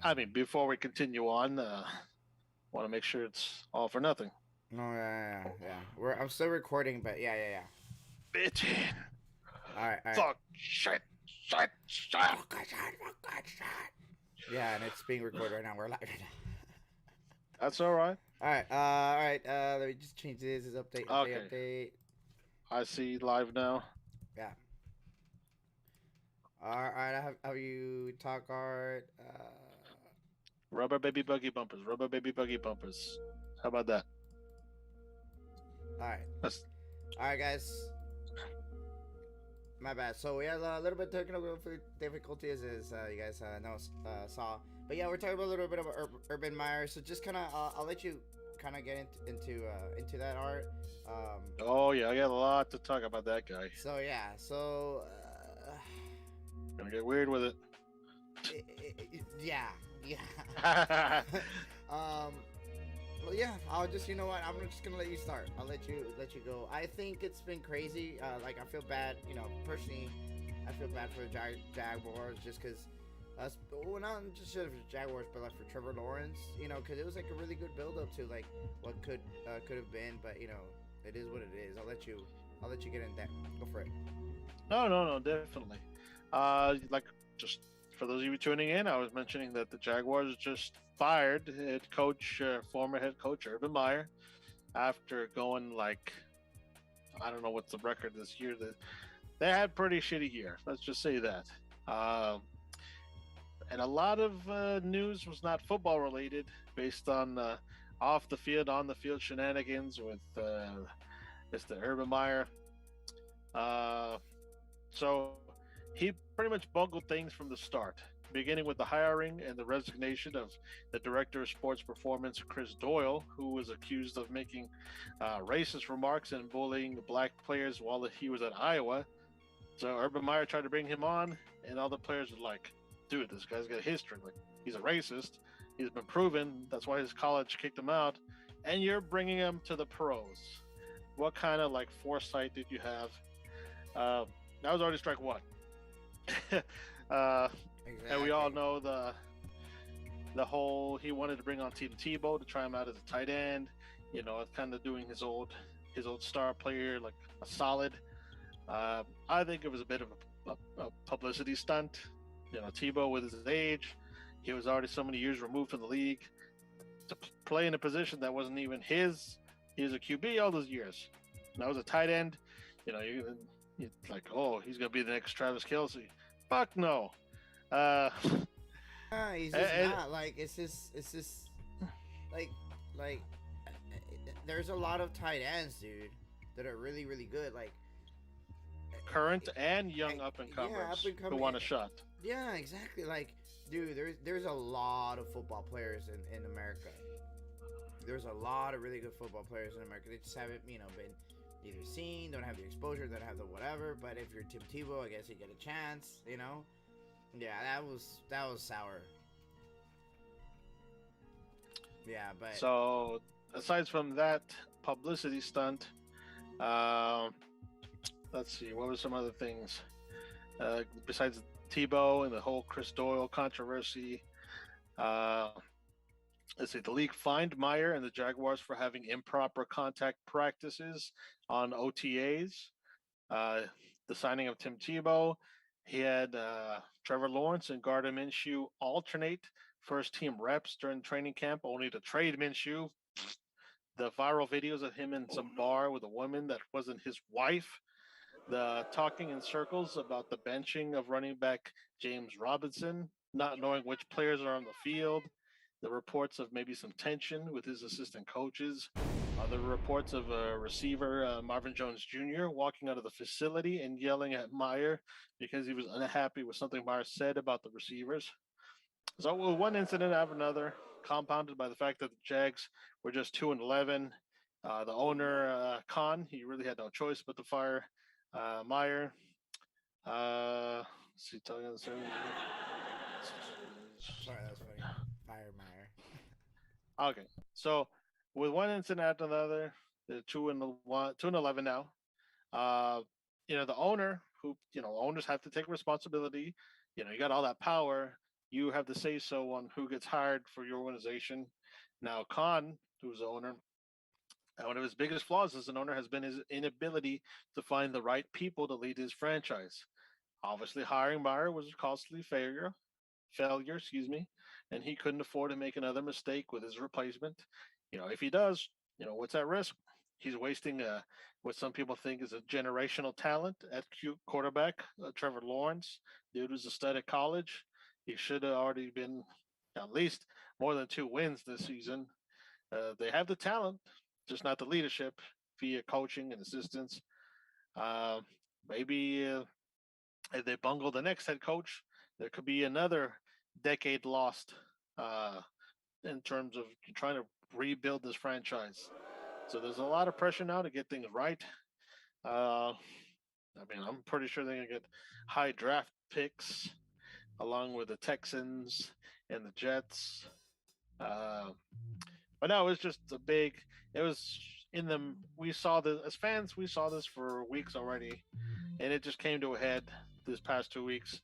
I mean, before we continue on, want to make sure it's all for nothing. No, yeah. I'm still recording, but yeah. Bitchin'. All right. Fuck. Shit. Yeah, and it's being recorded right now. We're live right now. That's all right. All right. Let me just change this. Is update, Okay. update. I see live now. Yeah. All right. Have you talk art? Rubber baby buggy bumpers. Rubber baby buggy bumpers. How about that? All right. That's All right, guys. My bad. So we had a little bit technical difficulties, as you guys saw. But yeah, we're talking about a little bit of Urban Meyer. So just kind of, I'll let you kind of get into that art. Oh yeah, I got a lot to talk about that guy. So yeah, so Gonna get weird with it. yeah. Well, yeah. I'll just, you know what? I'm just gonna let you start. I'll let you go. I think it's been crazy. Like I feel bad. Personally, I feel bad for the Jaguars just because. Well, not just for the Jaguars, but like for Trevor Lawrence. Because it was like a really good build up to like what could have been. But it is what it is. I'll let you get in that. Go for it. No, definitely. Like just for those of you tuning in, I was mentioning that the Jaguars just fired former head coach Urban Meyer after going like I don't know what's the record this year. That they had pretty shitty year. Let's just say that. And a lot of news was not football related, based on off the field, on the field shenanigans with Mr. Urban Meyer. So he pretty much bungled things from the start, beginning with the hiring and the resignation of the director of sports performance, Chris Doyle, who was accused of making racist remarks and bullying black players while he was at Iowa. So Urban Meyer tried to bring him on, and all the players were like, dude, this guy's got a history. Like, he's a racist. He's been proven. That's why his college kicked him out. And you're bringing him to the pros. What kind of like foresight did you have? That was already strike one. Exactly. And we all know the whole he wanted to bring on Tim Tebow to try him out as a tight end. Kind of doing his old star player like a solid. I think it was a bit of a publicity stunt. Tebow with his age, he was already so many years removed from the league to play in a position that wasn't even his. He was a QB all those years. And I was a tight end. You're like, oh, he's gonna be the next Travis Kelce. Fuck no. Uh, He's just and, not like it's just like like there's a lot of tight ends, dude, that are really really good. Like current and young up and comers who want a shot. Yeah, exactly. Like, dude, there's a lot of football players in America. There's a lot of really good football players in America. They just haven't, been either seen, don't have the exposure, don't have the whatever. But if you're Tim Tebow, I guess you get a chance. Yeah, that was sour. Yeah, but so aside from that publicity stunt, let's see, what were some other things besides Tebow and the whole Chris Doyle controversy? Let's see, the league fined Meyer and the Jaguars for having improper contact practices on OTAs. The signing of Tim Tebow, he had Trevor Lawrence and Gardner Minshew alternate first team reps during training camp, only to trade Minshew. The viral videos of him in some bar with a woman that wasn't his wife. The talking in circles about the benching of running back James Robinson, not knowing which players are on the field. The reports of maybe some tension with his assistant coaches. Other reports of a receiver, Marvin Jones Jr., walking out of the facility and yelling at Meyer because he was unhappy with something Meyer said about the receivers. So, with one incident after another, compounded by the fact that the Jags were just 2-11. The owner, Khan, he really had no choice but to fire Meyer. Let's see, telling us. sorry, that was funny. Meyer. Okay, so with one incident after another, the 2-11 now. The owner, who owners have to take responsibility. You got all that power. you have the say so on who gets hired for your organization. Now, Khan, who's the owner, one of his biggest flaws as an owner has been his inability to find the right people to lead his franchise. Obviously, hiring Meyer was a costly failure, excuse me, and he couldn't afford to make another mistake with his replacement. If he does, what's at risk? He's wasting what some people think is a generational talent at quarterback, Trevor Lawrence. Dude was a stud at college. He should have already been at least more than 2 wins this season. They have the talent, just not the leadership via coaching and assistance. Uh, maybe if they bungle the next head coach, there could be another decade lost uh, in terms of trying to rebuild this franchise. So there's a lot of pressure now to get things right. Uh, I'm pretty sure they're going to get high draft picks along with the Texans and the Jets. Uh, but no, it was just it was in them. We saw this as fans, we saw this for weeks already, and it just came to a head this past 2 weeks.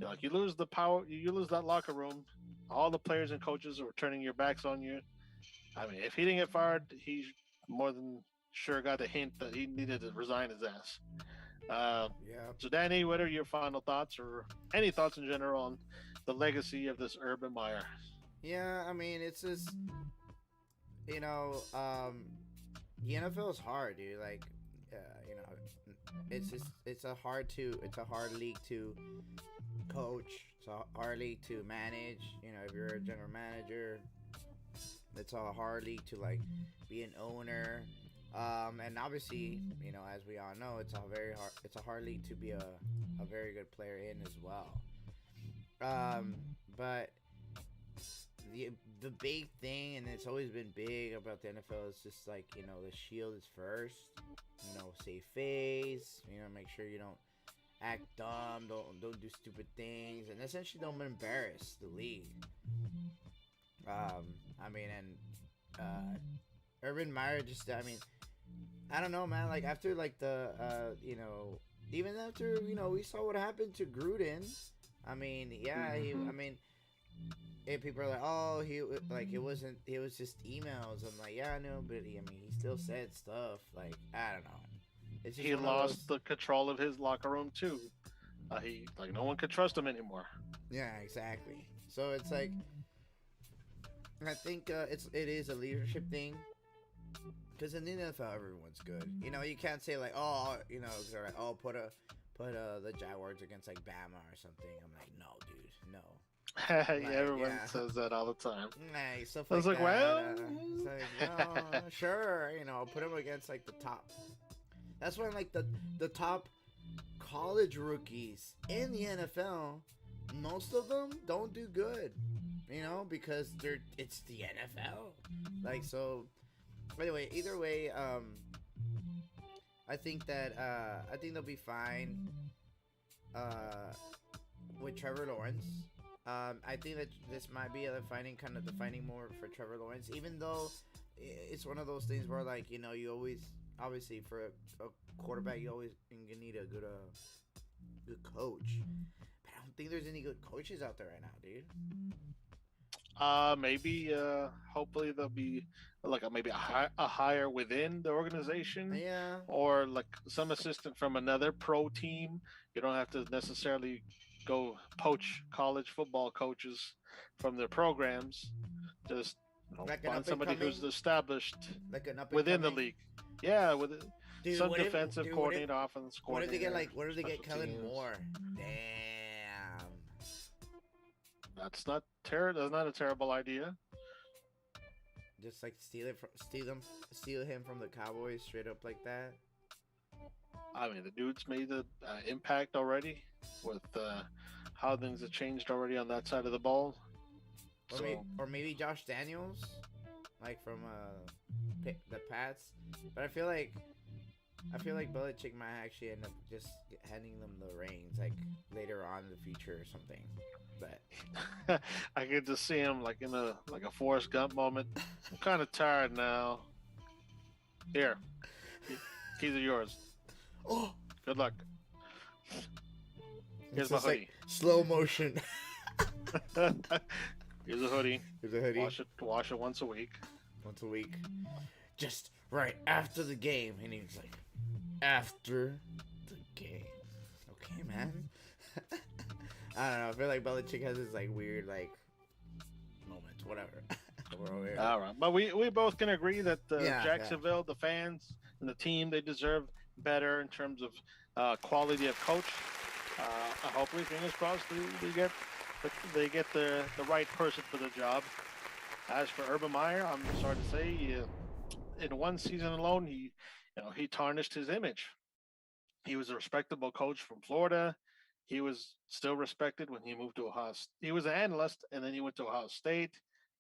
Like you lose the power, you lose that locker room. All the players and coaches are turning your backs on you. If he didn't get fired, he more than sure got the hint that he needed to resign his ass. Yeah. So, Danny, what are your final thoughts or any thoughts in general on the legacy of this Urban Meyer? Yeah, it's just, the NFL is hard, dude. Like, it's a hard league to coach. It's a hard league to manage. If you're a general manager, it's a hard league to like be an owner. And obviously, as we all know, it's a hard league to be a very good player in as well. But the big thing, and it's always been big about the NFL, is just like, the shield is first. Save face. Make sure you don't act dumb, don't do stupid things, and essentially don't embarrass the league. Urban Meyer just, I don't know, man. Like after like the, even after we saw what happened to Gruden. If people are like, oh, it was just emails. I'm like, yeah, I know, but he still said stuff. Like, I don't know. He lost the control of his locker room too. No one could trust him anymore. Yeah, exactly. So it's like, I think it is a leadership thing. Because in the NFL, everyone's good. You can't say like, oh, put the Jaguars against like Bama or something. I'm like, no, dude, no. Everyone says that all the time. Nice stuff I was like, that. well, It's like, no, sure, put them against like the top. That's when like the top college rookies in the NFL, most of them don't do good, because it's the NFL. Like, so anyway, either way, I think they'll be fine with Trevor Lawrence. I think that this might be the finding more for Trevor Lawrence, even though it's one of those things where like, you always, obviously for a quarterback, you need a good coach. But I don't think there's any good coaches out there right now, dude. Maybe hopefully there'll be like maybe a hire within the organization, Yeah, or like some assistant from another pro team. You don't have to necessarily go poach college football coaches from their programs. Just like find somebody who's established like an within the league. Yeah, with some defensive coordinator, offense coordinator. What if they get Kellen teams. Moore? Damn. That's not a terrible idea. Just like steal him from the Cowboys straight up like that. The dude's made the impact already with how things have changed already on that side of the ball. Or maybe Josh Daniels, like from the Pats. But I feel like Belichick might actually end up just handing them the reins like later on in the future or something. But I could just see him like in a Forrest Gump moment. I'm kind of tired now. Here, keys are yours. Oh, good luck. Here's my hoodie. Like slow motion. Here's a hoodie. Here's a hoodie. Wash it once a week. Once a week. Just right after the game. And he's like, after the game. Okay, man. I don't know. I feel like Belichick has this like weird like moments, whatever. All right, but we both can agree that Jacksonville, the fans and the team, they deserve better in terms of quality of coach. Hopefully, fingers crossed, they get the right person for the job. As for Urban Meyer, I'm sorry to say, in one season alone, he tarnished his image. He was a respectable coach from Florida. He was still respected when he moved to Ohio. He was an analyst, and then he went to Ohio State.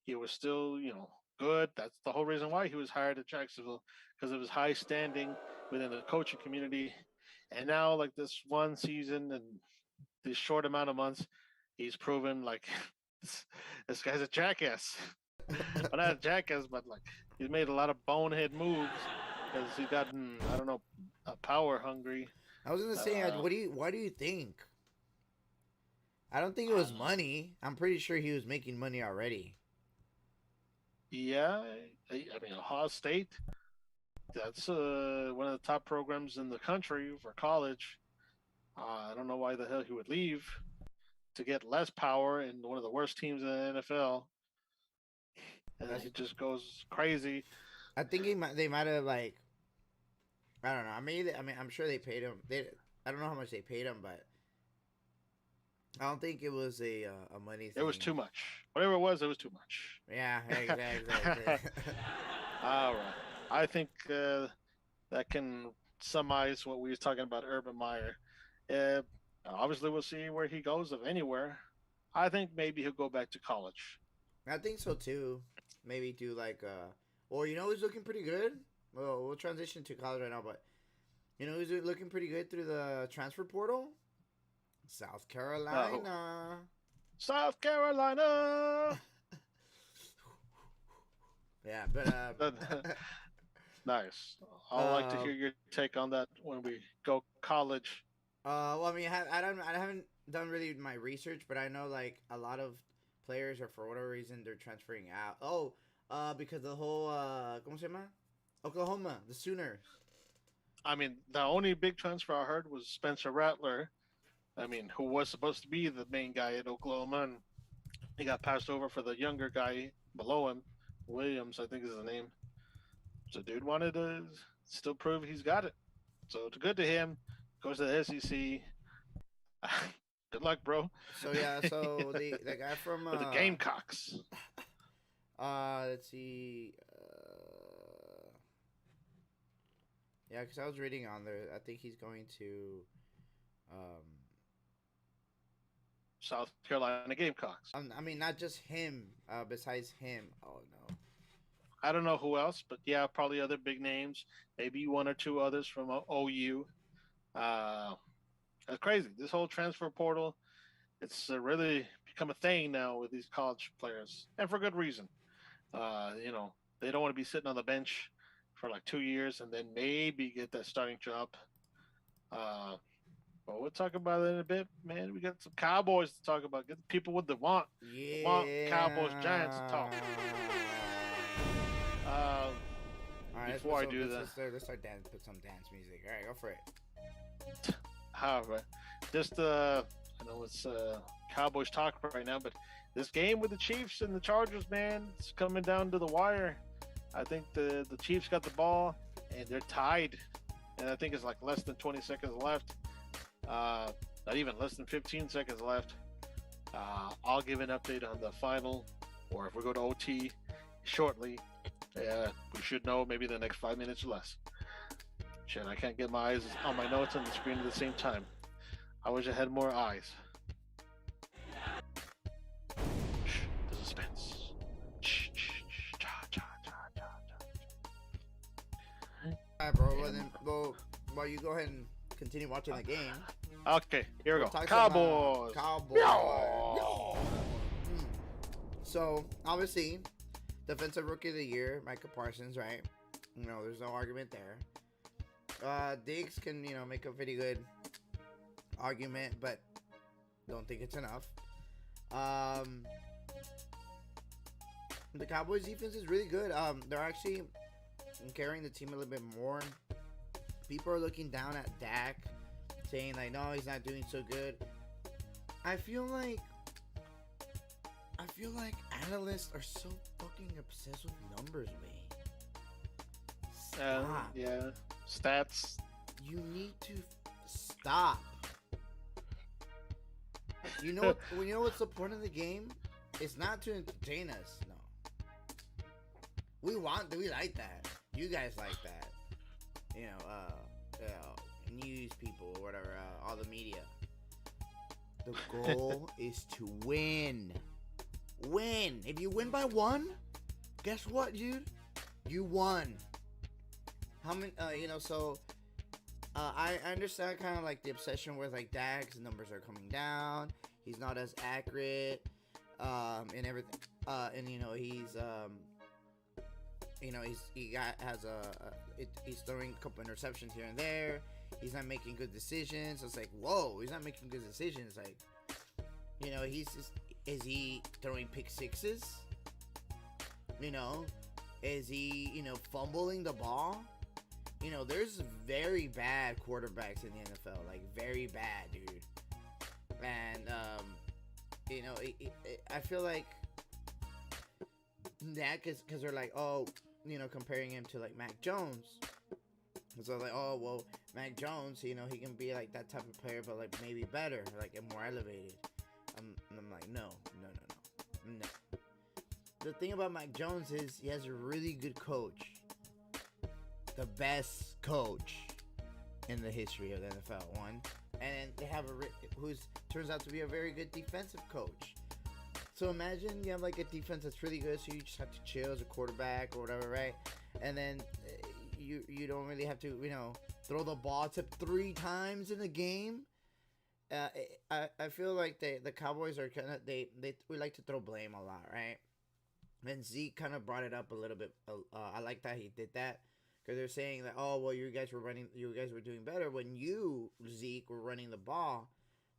He was still, good. That's the whole reason why he was hired at Jacksonville, because of his high standing within the coaching community. And now, like this one season and this short amount of months, he's proven like this guy's a jackass. Well, not a jackass, but like he's made a lot of bonehead moves because he's gotten, I don't know, power hungry. I was gonna say, why do you think? I don't think it was money. I'm pretty sure he was making money already. Yeah, I mean, Ohio State, that's one of the top programs in the country for college. I don't know why the hell he would leave to get less power in one of the worst teams in the NFL. And he just goes crazy. I think they might have, like, I don't know. I mean, I'm sure they paid him. I don't know how much they paid him, but I don't think it was a money thing. It was too much. Whatever it was too much. Yeah, exactly. All right. I think that can summarize what we were talking about Urban Meyer. Obviously, we'll see where he goes, if anywhere. I think maybe he'll go back to college. I think so, too. Maybe do, like, or, he's looking pretty good. Well, we'll transition to college right now, but, he's looking pretty good through the transfer portal. South Carolina. South Carolina. Yeah, but nice. I'd like to hear your take on that when we go college. Well, I mean, I haven't done really my research, but I know like a lot of players are, for whatever reason, they're transferring out. Oh, because the whole ¿cómo se llama? Oklahoma, the Sooners. I mean, the only big transfer I heard was Spencer Rattler. I mean, who was supposed to be the main guy at Oklahoma, and he got passed over for the younger guy below him, Williams, I think is the name. So, dude wanted to still prove he's got it. So, it's good to him. Goes to the SEC. Good luck, bro. So yeah, so the guy from the Gamecocks. Let's see. Yeah, because I was reading on there. I think he's going to South Carolina Gamecocks. I mean, not just him. Besides him, oh no. I don't know who else, but yeah, probably other big names. Maybe one or two others from OU. That's crazy. This whole transfer portal, it's really become a thing now with these college players, and for good reason. They don't want to be sitting on the bench for like 2 years and then maybe get that starting job. But we'll talk about it in a bit, man. We got some Cowboys to talk about. Get the people what they want. Yeah. Want Cowboys Giants to talk. All right, before I do that, let's start dance. Put some dance music. All right, go for it. All right, just I know it's Cowboys talk right now, but this game with the Chiefs and the Chargers, man, it's coming down to the wire. I think the Chiefs got the ball and they're tied, and I think it's like less than 20 seconds left. Not even less than 15 seconds left. I'll give an update on the final, or if we go to OT shortly. We should know maybe the next 5 minutes or less. Shit, I can't get my eyes on my notes on the screen at the same time. I wish I had more eyes. Shh, the suspense. Shh, shh, shh, cha, cha, cha, cha, cha. Alright, bro. Well, while you go ahead and continue watching the game. Okay, here we go. Cowboys. No. So, obviously, Defensive Rookie of the Year, Micah Parsons, right? There's no argument there. Diggs can, make a pretty good argument, but don't think it's enough. Um, the Cowboys defense is really good. They're actually carrying the team a little bit more. People are looking down at Dak, saying like, no, he's not doing so good. I feel like analysts are so fucking obsessed with numbers, man. Stop. Yeah. Stats. You need to stop. You know what's the point of the game? It's not to entertain us. No. We like that. You guys like that. News people or whatever, all the media. The goal is to win. Win. If you win by 1, guess what, dude? You won. How many? I understand kind of like the obsession with like Dak's numbers are coming down. He's not as accurate, and everything. He's throwing a couple interceptions here and there. He's not making good decisions. It's like, whoa, he's not making good decisions. Like, is he throwing pick sixes? Is he, fumbling the ball? There's very bad quarterbacks in the NFL, like very bad, dude. And I feel like that because they're like, oh, comparing him to like Mac Jones. So like, oh well, Mac Jones, he can be like that type of player, but like maybe better, like and more elevated. And I'm like, no. The thing about Mac Jones is he has a really good coach, the best coach in the history of the NFL. One, and they have who's turns out to be a very good defensive coach. So imagine you have like a defense that's really good, so you just have to chill as a quarterback or whatever, right? And then you don't really have to, throw the ball to 3 times in a game. I feel like the Cowboys are kind of we like to throw blame a lot, right? And Zeke kind of brought it up a little bit. I like that he did that because they're saying that, oh well, you guys were doing better when you, Zeke, were running the ball,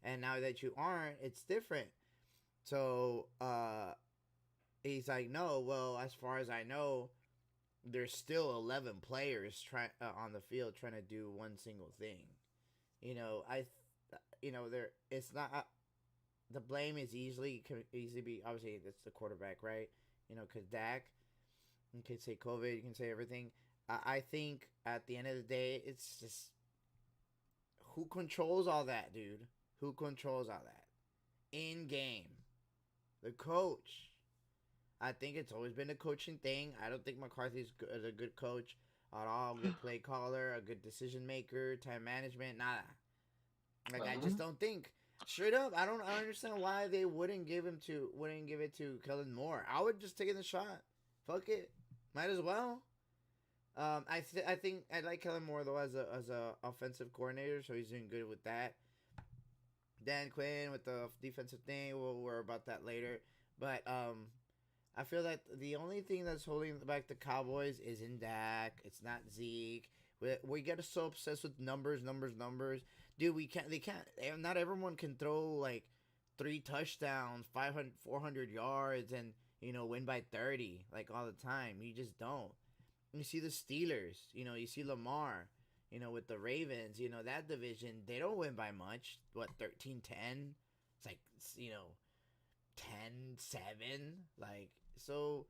and now that you aren't, it's different. So he's like, no, well, as far as I know, there's still 11 players on the field trying to do one single thing. It's not the blame is easily be obviously it's the quarterback, right? Because Dak, you can say COVID, you can say everything. I think at the end of the day, it's just who controls all that, dude. Who controls all that in game? The coach. I think it's always been a coaching thing. I don't think McCarthy's a good coach at all. Good play caller, a good decision maker, time management, nada. Like I just don't think. Straight up, I don't understand why they wouldn't give it to Kellen Moore. I would just take the shot. Fuck it, might as well. I think I like Kellen Moore though as a offensive coordinator, so he's doing good with that. Dan Quinn with the defensive thing, we'll worry about that later. But I feel that the only thing that's holding back the Cowboys is in Dak. It's not Zeke. We get so obsessed with numbers. Dude, they can't. Not everyone can throw like 3 touchdowns, 500, 400 yards, and win by 30 like all the time. You just don't. You see the Steelers. You see Lamar. With the Ravens. That division, they don't win by much. What, 13-10? It's like 10-7. Like so.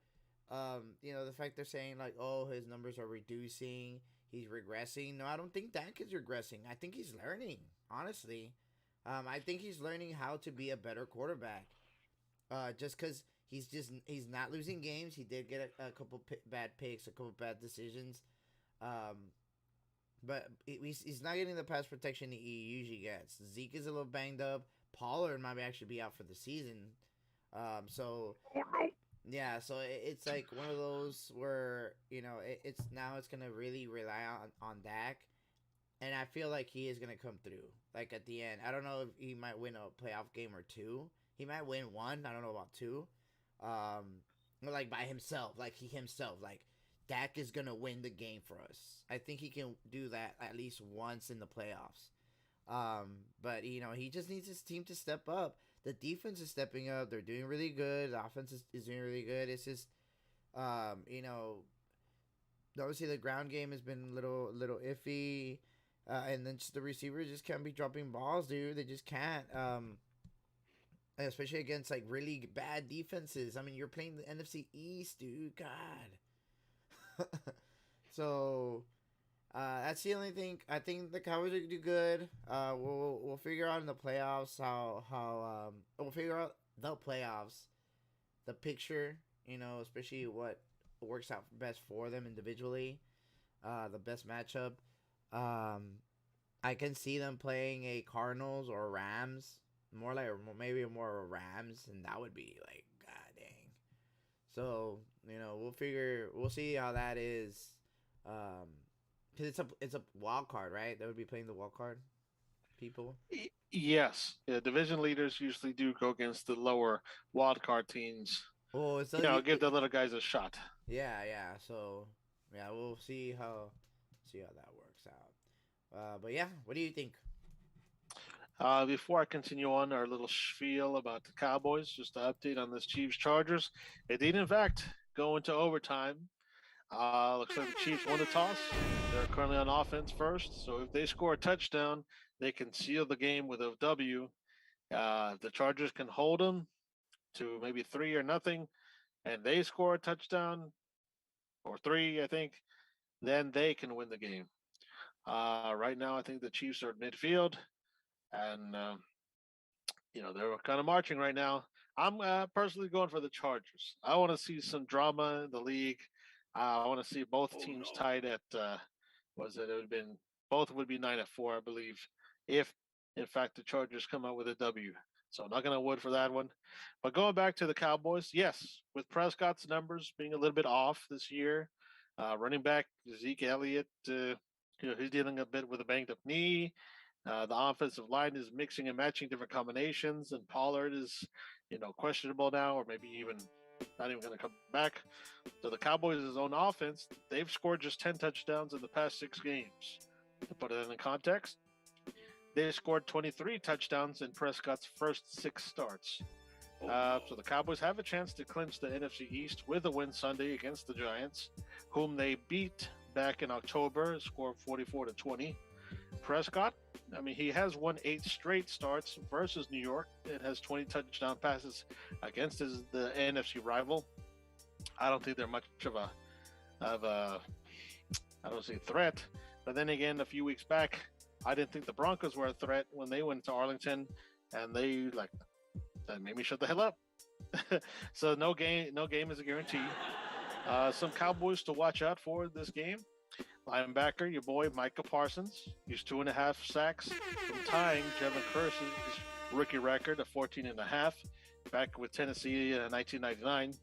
The fact they're saying like, oh, his numbers are reducing. He's regressing. No, I don't think Dak is regressing. I think he's learning, honestly. I think he's learning how to be a better quarterback. Just because he's not losing games. He did get a couple bad picks, a couple bad decisions. But he's not getting the pass protection he usually gets. Zeke is a little banged up. Pollard might actually be out for the season. Yeah, so it's like one of those where it's gonna really rely on Dak, and I feel like he is gonna come through. Like at the end, I don't know if he might win a playoff game or 2. He might win 1. I don't know about 2. Like by himself, like Dak is gonna win the game for us. I think he can do that at least once in the playoffs. But he just needs his team to step up. the defense is stepping up. They're doing really good. The offense is doing really good. It's just, you know, obviously the ground game has been little iffy, and then just the receivers just can't be dropping balls, dude. They just can't. Especially against like really bad defenses. I mean, you're playing the NFC East, dude. God. So that's the only thing. I think the Cowboys will do good. We'll figure out in the playoffs how we'll figure out the playoffs, the picture. You know, especially what works out best for them individually. The best matchup. I can see them playing a Cardinals or Rams. More like maybe more Rams, and that would be like god dang. So you know we'll see how that is, because it's a wild card, right? They would be playing the wild card people. Yes, yeah, division leaders usually do go against the lower wild card teams. Oh, You know, give the little guys a shot. yeah. So yeah, we'll see how that works out. But yeah, what do you think? Before I continue on our little spiel about the Cowboys, just an update on this Chiefs Chargers. It did, in fact, go into overtime. Looks like the Chiefs won the toss. They're currently on offense first. So if they score a touchdown, they can seal the game with a W. If the Chargers can hold them to maybe 3-0, and they score a touchdown or three, I think, then they can win the game. Right now, I think the Chiefs are at midfield, and they're kind of marching right now. I'm personally going for the Chargers. I want to see some drama in the league. I want to see both teams tied at was it? It would have been both would be 9-4, I believe, if in fact the Chargers come out with a W. So I'm not going to wood for that one. But going back to the Cowboys, yes, with Prescott's numbers being a little bit off this year, running back Zeke Elliott, he's dealing a bit with a banged up knee. The offensive line is mixing and matching different combinations, and Pollard is, questionable now, or maybe even not even going to come back. So the Cowboys' own offense, they've scored just 10 touchdowns in the past 6 games. To put it in context, they scored 23 touchdowns in Prescott's first 6 starts. So the Cowboys have a chance to clinch the NFC East with a win Sunday against the Giants, whom they beat back in October, scored 44-20. Prescott, I mean, he has won 8 straight starts versus New York. It has 20 touchdown passes against the NFC rival. I don't think they're much of a I don't see a threat. But then again, a few weeks back, I didn't think the Broncos were a threat when they went to Arlington, and they that made me shut the hell up. So no game is a guarantee. Some Cowboys to watch out for this game. Linebacker, your boy Micah Parsons. He's 2.5 sacks from tying Jevon Kearse's rookie record of 14.5 back with Tennessee in 1999.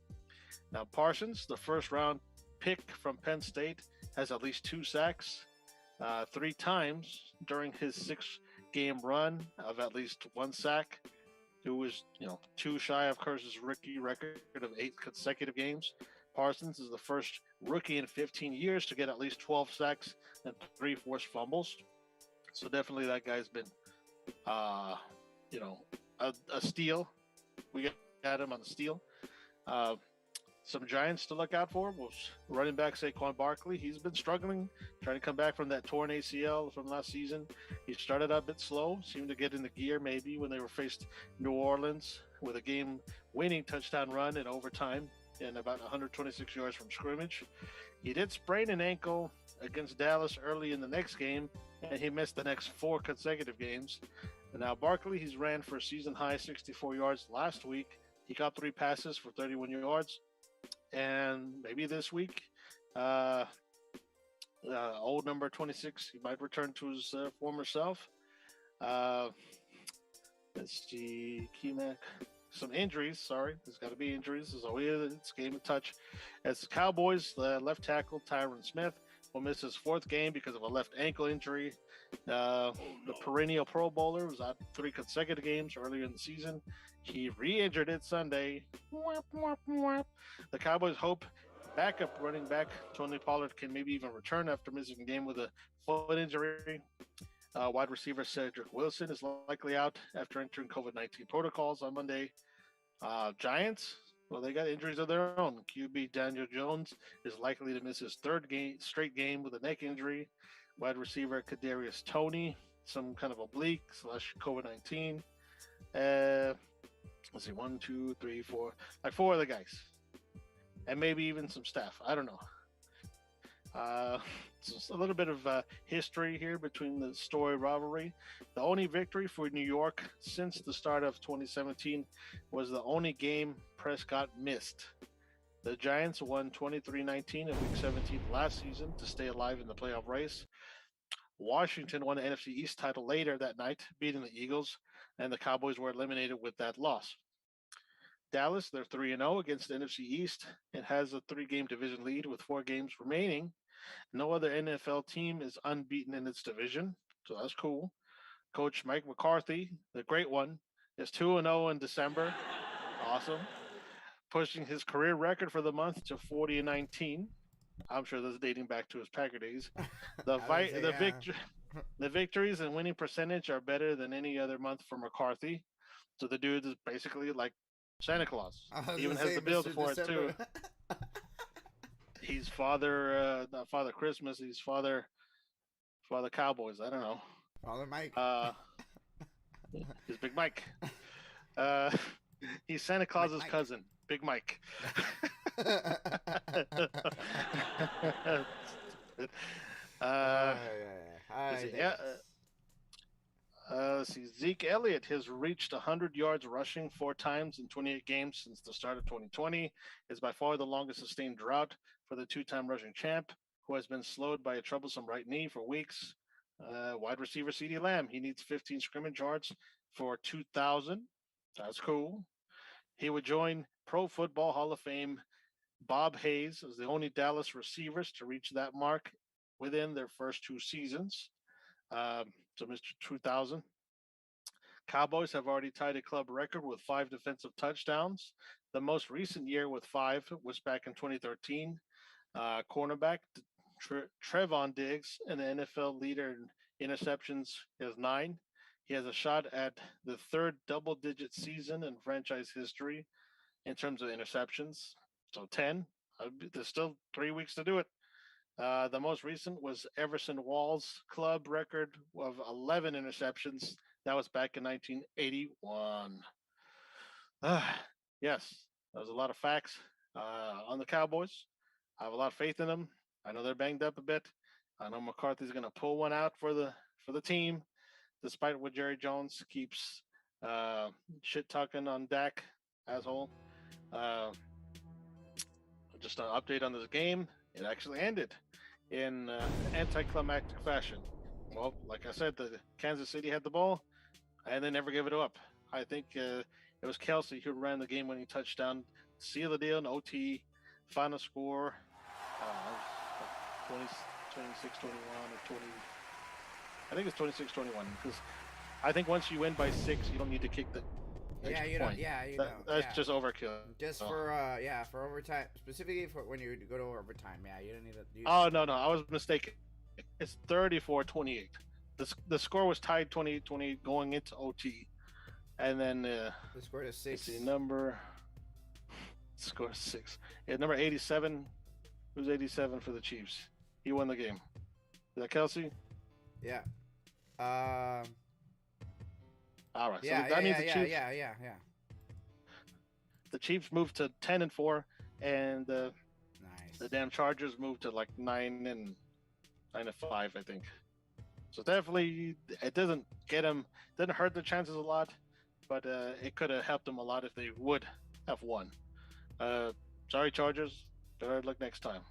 Now Parsons, the first round pick from Penn State, has at least 2 sacks 3 times during his 6-game run of at least 1 sack. Who was 2 shy of Kearse's rookie record of 8 consecutive games. Parsons is the first rookie in 15 years to get at least 12 sacks and 3 forced fumbles. So definitely that guy's been, a steal. We got him on the steal. Some Giants to look out for was running back Saquon Barkley. He's been struggling, trying to come back from that torn ACL from last season. He started out a bit slow, seemed to get into gear maybe when they were faced New Orleans with a game-winning touchdown run in overtime and about 126 yards from scrimmage. He did sprain an ankle against Dallas early in the next game, and he missed the next 4 consecutive games. And now Barkley, he's ran for a season-high 64 yards last week. He got 3 passes for 31 yards. And maybe this week, old number 26, he might return to his former self. Let's see, Kimmel. Some injuries, sorry. There's got to be injuries. There's always it's game of touch. As the Cowboys, the left tackle, Tyron Smith, will miss his 4th game because of a left ankle injury. The perennial Pro Bowler was out 3 consecutive games earlier in the season. He re-injured it Sunday. The Cowboys hope backup running back Tony Pollard can maybe even return after missing a game with a foot injury. Wide receiver Cedric Wilson is likely out after entering COVID-19 protocols on Monday. Giants, well, they got injuries of their own. QB Daniel Jones is likely to miss his straight game with a neck injury. Wide receiver Kadarius Toney, some kind of oblique / COVID-19. Let's see, one, two, three, four, like four of the guys, and maybe even some staff. I don't know. Just a little bit of history here between the story rivalry. The only victory for New York since the start of 2017 was the only game Prescott missed. The Giants won 23-19 in Week 17 last season to stay alive in the playoff race. Washington won the NFC East title later that night, beating the Eagles, and the Cowboys were eliminated with that loss. Dallas, they're 3-0 against the NFC East and has a 3-game division lead with 4 games remaining. No other NFL team is unbeaten in its division, so that's cool. Coach Mike McCarthy, the great one, is 2-0 in December. Awesome. Pushing his career record for the month to 40-19. I'm sure that's dating back to his Packer days. The victories and winning percentage are better than any other month for McCarthy. So the dude is basically like Santa Claus. He even has the build for it too. He's not Father Christmas. He's Father Cowboys. I don't know. Father Mike. He's Big Mike. He's Santa Claus's Mike. Cousin, Big Mike. Let's see. Zeke Elliott has reached 100 yards rushing 4 times in 28 games since the start of 2020. It's by far the longest sustained drought for the 2-time rushing champ, who has been slowed by a troublesome right knee for weeks. Wide receiver CeeDee Lamb, he needs 15 scrimmage yards for 2,000. That's cool. He would join Pro Football Hall of Fame Bob Hayes as the only Dallas receivers to reach that mark within their first 2 seasons. So Mr. 2000. Cowboys have already tied a club record with 5 defensive touchdowns. The most recent year with 5 was back in 2013. Cornerback Trevon Diggs, and the NFL leader in interceptions, has 9. He has a shot at the 3rd double-digit season in franchise history in terms of interceptions. So 10. There's still 3 weeks to do it. The most recent was Everson Wall's club record of 11 interceptions. That was back in 1981. Yes, that was a lot of facts on the Cowboys. I have a lot of faith in them. I know they're banged up a bit. I know McCarthy's going to pull one out for the team, despite what Jerry Jones keeps shit talking on Dak, asshole. Just an update on this game. It actually ended in anticlimactic fashion. Well, like I said, the Kansas City had the ball, and they never gave it up. I think it was Kelsey who ran the game-winning touchdown, seal the deal in OT, final score 26-21 or 20. I think it's 26-21 because I think once you win by 6, you don't need to kick the extra point. That's just overkill. Just for overtime, specifically for when you go to overtime. Yeah, you don't need to. Oh no, I was mistaken. It's 34-28. The score was tied 28-28 going into OT, and then the score is 6. The number score 6. Yeah, number 87. Who's 87 for the Chiefs? He won the game. Is that Kelsey? Yeah. All right. Yeah, so that means the Chiefs. Yeah. The Chiefs moved to 10-4, and the damn Chargers moved to like 9-5, I think. So definitely, it doesn't hurt their chances a lot, but it could have helped them a lot if they would have won. Sorry, Chargers. Better luck next time.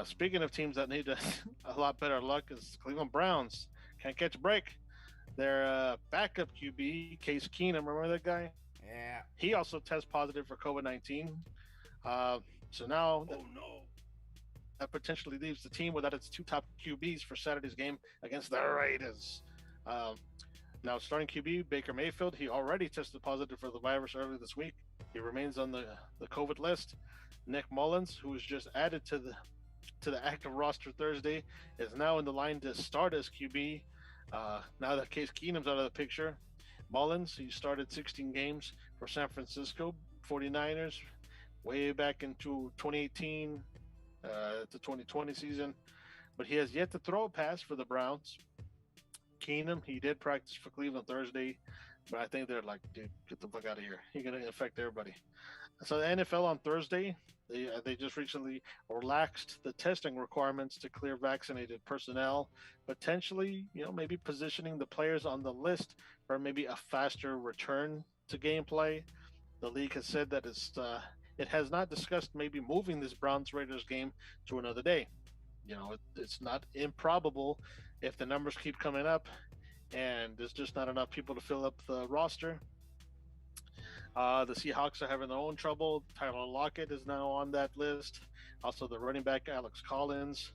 Speaking of teams that need a lot better luck, is Cleveland Browns. Can't catch a break. Their backup QB, Case Keenum, remember that guy? Yeah. He also tests positive for COVID-19. So now that potentially leaves the team without its 2 top QBs for Saturday's game against the Raiders. Now, starting QB, Baker Mayfield, he already tested positive for the virus earlier this week. He remains on the COVID list. Nick Mullins, who was just added to the active roster Thursday, is now in the line to start as QB. Now that Case Keenum's out of the picture, Mullins, he started 16 games for San Francisco 49ers way back into 2018 to 2020 season, but he has yet to throw a pass for the Browns. Keenum, he did practice for Cleveland Thursday, but I think they're like, dude, get the fuck out of here. You're going to infect everybody. So the NFL on Thursday, they just recently relaxed the testing requirements to clear vaccinated personnel, potentially, maybe positioning the players on the list for maybe a faster return to gameplay. The league has said that it has not discussed maybe moving this Browns Raiders game to another day. It's not improbable if the numbers keep coming up and there's just not enough people to fill up the roster. The Seahawks are having their own trouble. Tyler Lockett is now on that list. Also, the running back Alex Collins,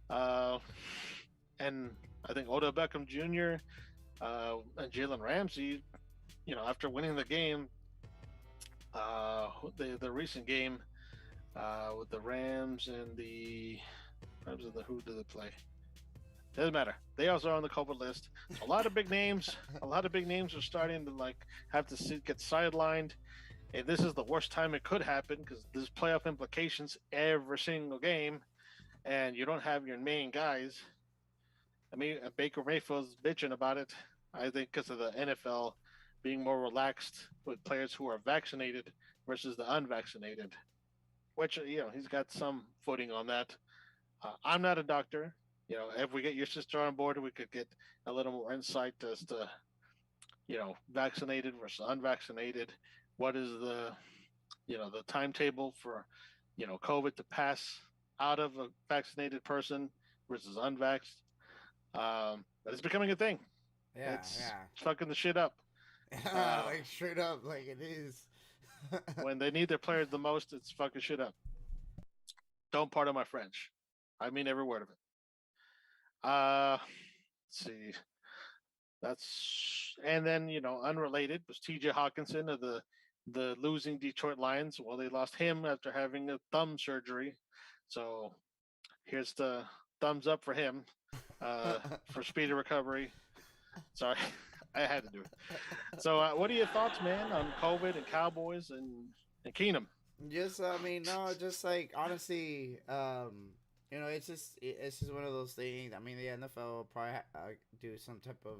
and I think Odell Beckham Jr. And Jalen Ramsey. After winning the game, the recent game with the Rams and the who did they play? Doesn't matter. They also are on the COVID list. So a lot of big names. A lot of big names are starting to have to get sidelined. And this is the worst time it could happen because there's playoff implications every single game, and you don't have your main guys. I mean, Baker Mayfield's bitching about it. I think because of the NFL being more relaxed with players who are vaccinated versus the unvaccinated, which he's got some footing on that. I'm not a doctor. If we get your sister on board, we could get a little more insight as to, vaccinated versus unvaccinated. What is the timetable for, COVID to pass out of a vaccinated person versus unvaxxed? But it's becoming a thing. Yeah, it's fucking the shit up. Like straight up, like it is. When they need their players the most, it's fucking shit up. Don't pardon my French. I mean every word of it. Let's see. And then unrelated was T.J. Hawkinson of the losing Detroit Lions. Well, they lost him after having a thumb surgery. So here's the thumbs up for him for speedy recovery. Sorry, I had to do it. So what are your thoughts, man, on COVID and Cowboys and Keenum? Just like honestly, it's just one of those things. I mean, the NFL will probably do some type of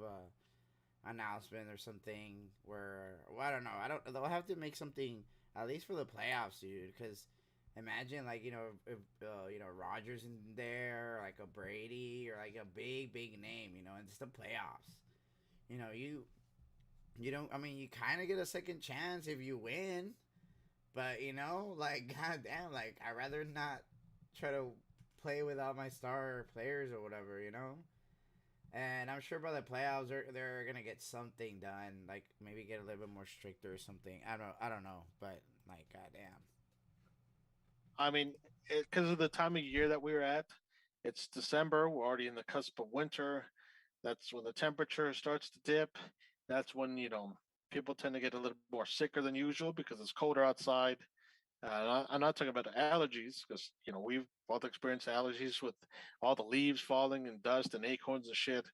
announcement or something where I don't know. They'll have to make something at least for the playoffs, dude. Because imagine if Rodgers in there, like a Brady or like a big name, and it's the playoffs. You don't. I mean, you kind of get a second chance if you win, but goddamn, I'd rather not try to play without my star players or whatever, And I'm sure by the playoffs they're gonna get something done, like maybe get a little bit more stricter or something. I don't know, but goddamn. I mean, because of the time of year that we're at, it's December. We're already in the cusp of winter. That's when the temperature starts to dip. That's when people tend to get a little more sicker than usual because it's colder outside. I'm not talking about allergies because we've both experienced allergies with all the leaves falling and dust and acorns and shit.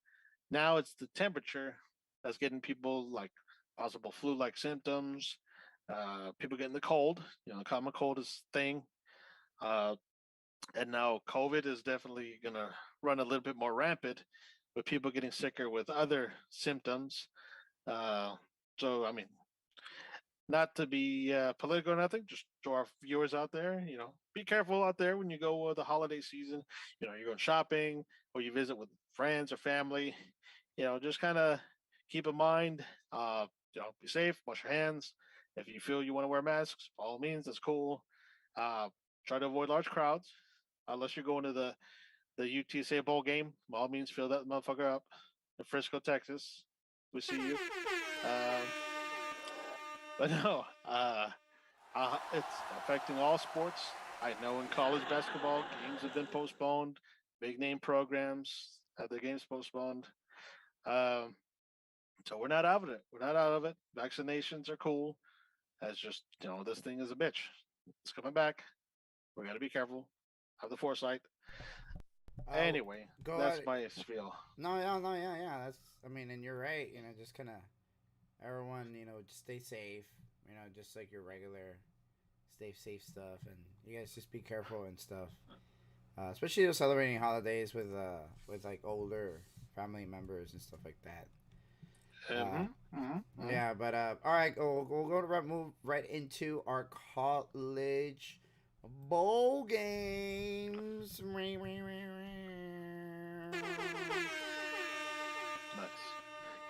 Now it's the temperature that's getting people like possible flu-like symptoms. People getting the cold. Common cold is thing. And now COVID is definitely gonna run a little bit more rampant with people getting sicker with other symptoms. So I mean, not to be political or nothing, just to our viewers out there, be careful out there when you go the holiday season. You're going shopping or you visit with friends or family. Just kind of keep in mind, be safe, wash your hands. If you feel you want to wear masks, by all means, that's cool. Try to avoid large crowds, unless you're going to the UTSA bowl game. By all means, fill that motherfucker up in Frisco, Texas. We see you. But no, it's affecting all sports. I know in college basketball, games have been postponed. Big name programs have their games postponed. So we're not out of it. We're not out of it. Vaccinations are cool. That's just, this thing is a bitch. It's coming back. We got to be careful. Have the foresight. Anyway, Go that's ahead. my spiel. No, yeah, no, yeah, yeah. That's. I mean, and you're right. Just kind of everyone. Just stay safe. Just like your regular, stay safe stuff, and you guys just be careful and stuff. Especially celebrating holidays with like older family members and stuff like that. Uh, Mm-hmm, mm-hmm. yeah, but all right, we'll go to move right into our college bowl games. Nice.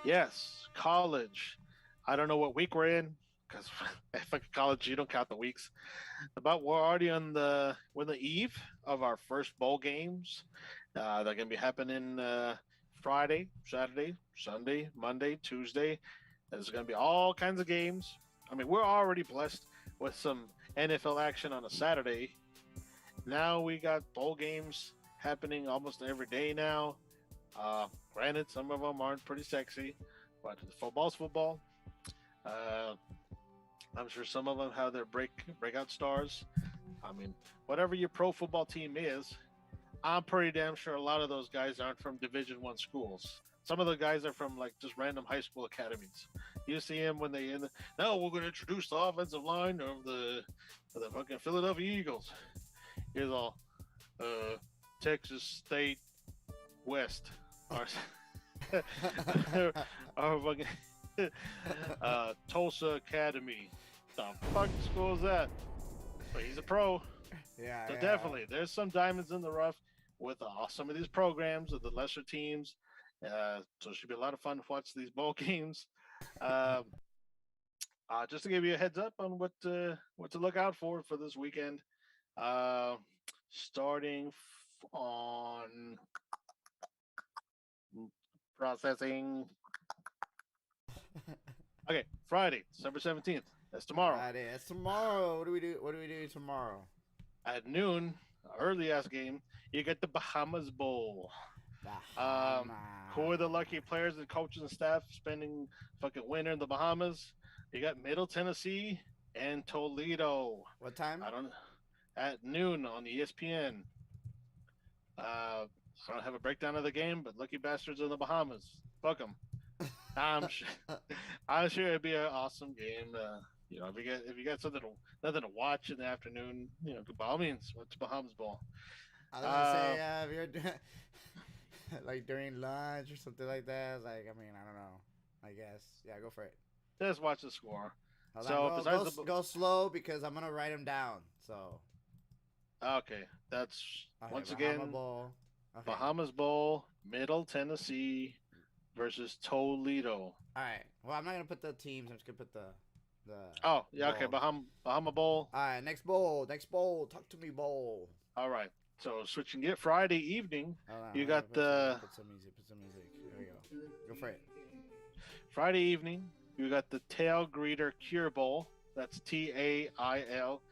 Yes, college. I don't know what week we're in because if like college, you don't count the weeks. But we're already on the eve of our first bowl games. They're gonna be happening Friday, Saturday, Sunday, Monday, Tuesday. There's gonna be all kinds of games. I mean, we're already blessed with some NFL action on a Saturday. Now we got bowl games happening almost every day now. Granted, some of them aren't pretty sexy, but football's football. Uh, I'm sure some of them have their breakout stars. I mean, whatever your pro football team is, I'm pretty damn sure a lot of those guys aren't from Division One schools. Some of the guys are from like just random high school academies. You see them when they now we're going to introduce the offensive line of the fucking Philadelphia Eagles. Here's all Texas State West, our, our fucking Tulsa Academy. The fuck school is that? But he's a pro. Yeah, So yeah. definitely, there's some diamonds in the rough with some of these programs of the lesser teams. So it should be a lot of fun to watch these bowl games. Um, just to give you a heads up on what to look out for this weekend. Uh, starting on processing. Okay, Friday, December 17th. That's tomorrow. Friday. That's tomorrow. What do we do? What do we do tomorrow? At noon, early ass game, you get the Bahamas Bowl. Um, who are the lucky players and coaches and staff spending fucking winter in the Bahamas? You got Middle Tennessee and Toledo. What time? I don't at noon on ESPN. I don't have a breakdown of the game, but lucky bastards in the Bahamas. Fuck them. I'm sure, I'm sure it'd be an awesome game. If you got nothing to watch in the afternoon, by all means, watch Bahamas Bowl. I was gonna say, if you're like during lunch or something like that. Like, I mean, I don't know. I guess, yeah, go for it. Just watch the score. Hold So on, besides go slow because I'm gonna write them down. So okay, that's okay, once Bahama again Bowl. Okay. Bahamas Bowl, Middle Tennessee versus Toledo. All right. Well, I'm not gonna put the teams. I'm just gonna put the. Oh yeah, okay, bowl. Bahama Bowl. All right, next bowl. Talk to me, bowl. All right. So switching it Friday evening, Hold on, you got the put some music. There we go. Go for it. Friday evening. You got the Tail Greeter Cure Bowl. That's TAIL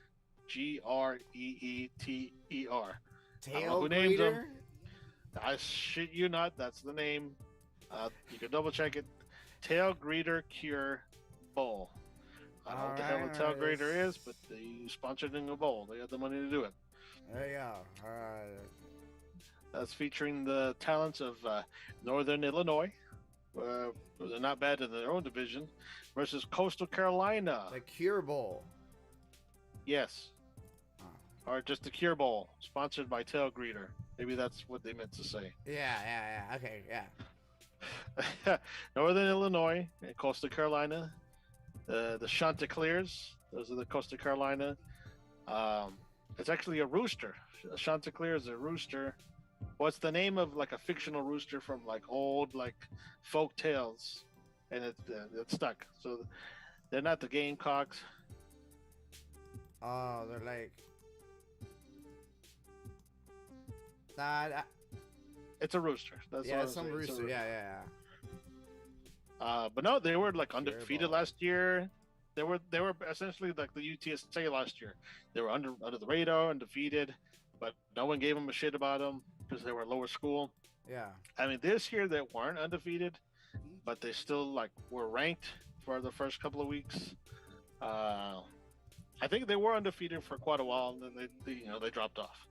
GREETER. Tail who names them. greeter. I shit you not. That's the name. You can double check it. Tail Greeter Cure Bowl. I don't know what the hell a tail grader is, but they sponsored in a bowl. They got the money to do it. There you go. All right. That's featuring the talents of Northern Illinois. They're not bad in their own division. Versus Coastal Carolina. The Cure Bowl. Yes. Oh. Or just the Cure Bowl, sponsored by Tail Greeter. Maybe that's what they meant to say. Yeah. Okay, yeah. Northern Illinois and Coastal Carolina. The Chanticleers. Those are the Coastal Carolina. It's actually a rooster. Chanticleer is a rooster. What's the name of like a fictional rooster from like old like folk tales, and it's stuck. So they're not the Gamecocks. Oh, they're like. It's a rooster. That's yeah, what some rooster. Yeah. But no, they were like undefeated last year. They were essentially like the UTSA last year. They were under the radar, undefeated, but no one gave them a shit about them because they were a lower school. Yeah. I mean, this year they weren't undefeated, but they still like were ranked for the first couple of weeks. I think they were undefeated for quite a while, and then they dropped off.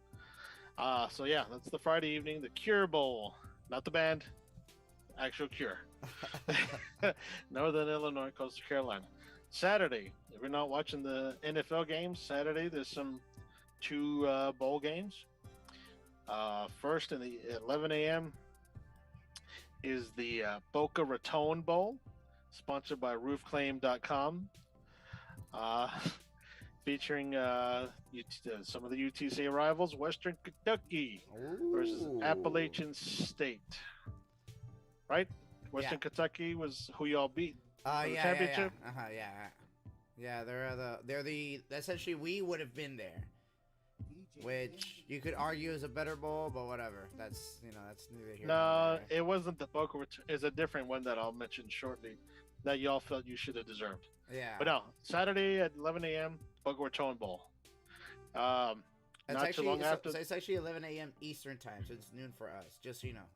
So yeah, that's the Friday evening, the Cure Bowl, not the band, actual Cure. Northern Illinois, Coastal Carolina. Saturday, if you're not watching the NFL games, Saturday there's some two bowl games. First in the 11 a.m. is the Boca Raton Bowl, sponsored by RoofClaim.com, featuring some of the UTC rivals, Western Kentucky versus Appalachian State. Right? Western Kentucky was who y'all beat for the championship. Yeah, they're the essentially we would have been there, which you could argue is a better bowl, but whatever. That's that's neither here nor there. It wasn't the Boca. It's a different one that I'll mention shortly that y'all felt you should have deserved. Yeah. But no, Saturday at 11 a.m. Boca Raton Bowl. Not too long after. So it's actually 11 a.m. Eastern time, so it's noon for us. Just so you know.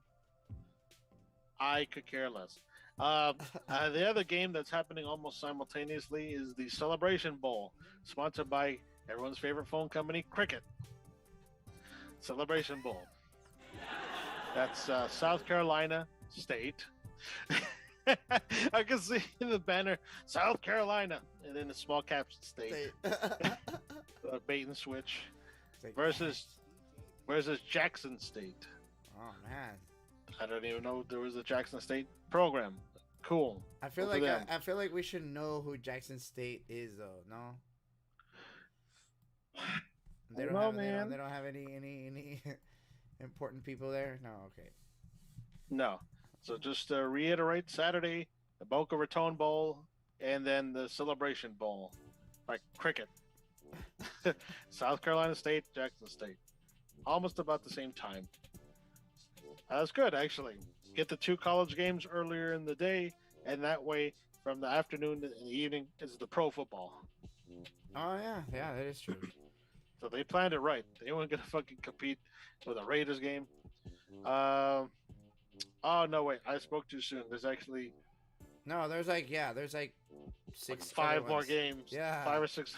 I could care less. The other game that's happening almost simultaneously is the Celebration Bowl, sponsored by everyone's favorite phone company, Cricket. Celebration Bowl. That's South Carolina State. I can see in the banner, South Carolina, and then the small caps State. Bait and switch. Versus Jackson State. Oh, man. I don't even know there was a Jackson State program. Cool. I feel like we should know who Jackson State is, though. No. They don't have any important people there. No, okay. No. So just to reiterate, Saturday, the Boca Raton Bowl, and then the Celebration Bowl, like cricket. South Carolina State, Jackson State, almost about the same time. That's good, actually. Get the two college games earlier in the day, and that way, from the afternoon to the evening, is the pro football. Oh yeah, that is true. So they planned it right. They weren't gonna fucking compete with a Raiders game. Oh no, wait, I spoke too soon. There's actually there's like six, 5 more games. Yeah, 5 or 6.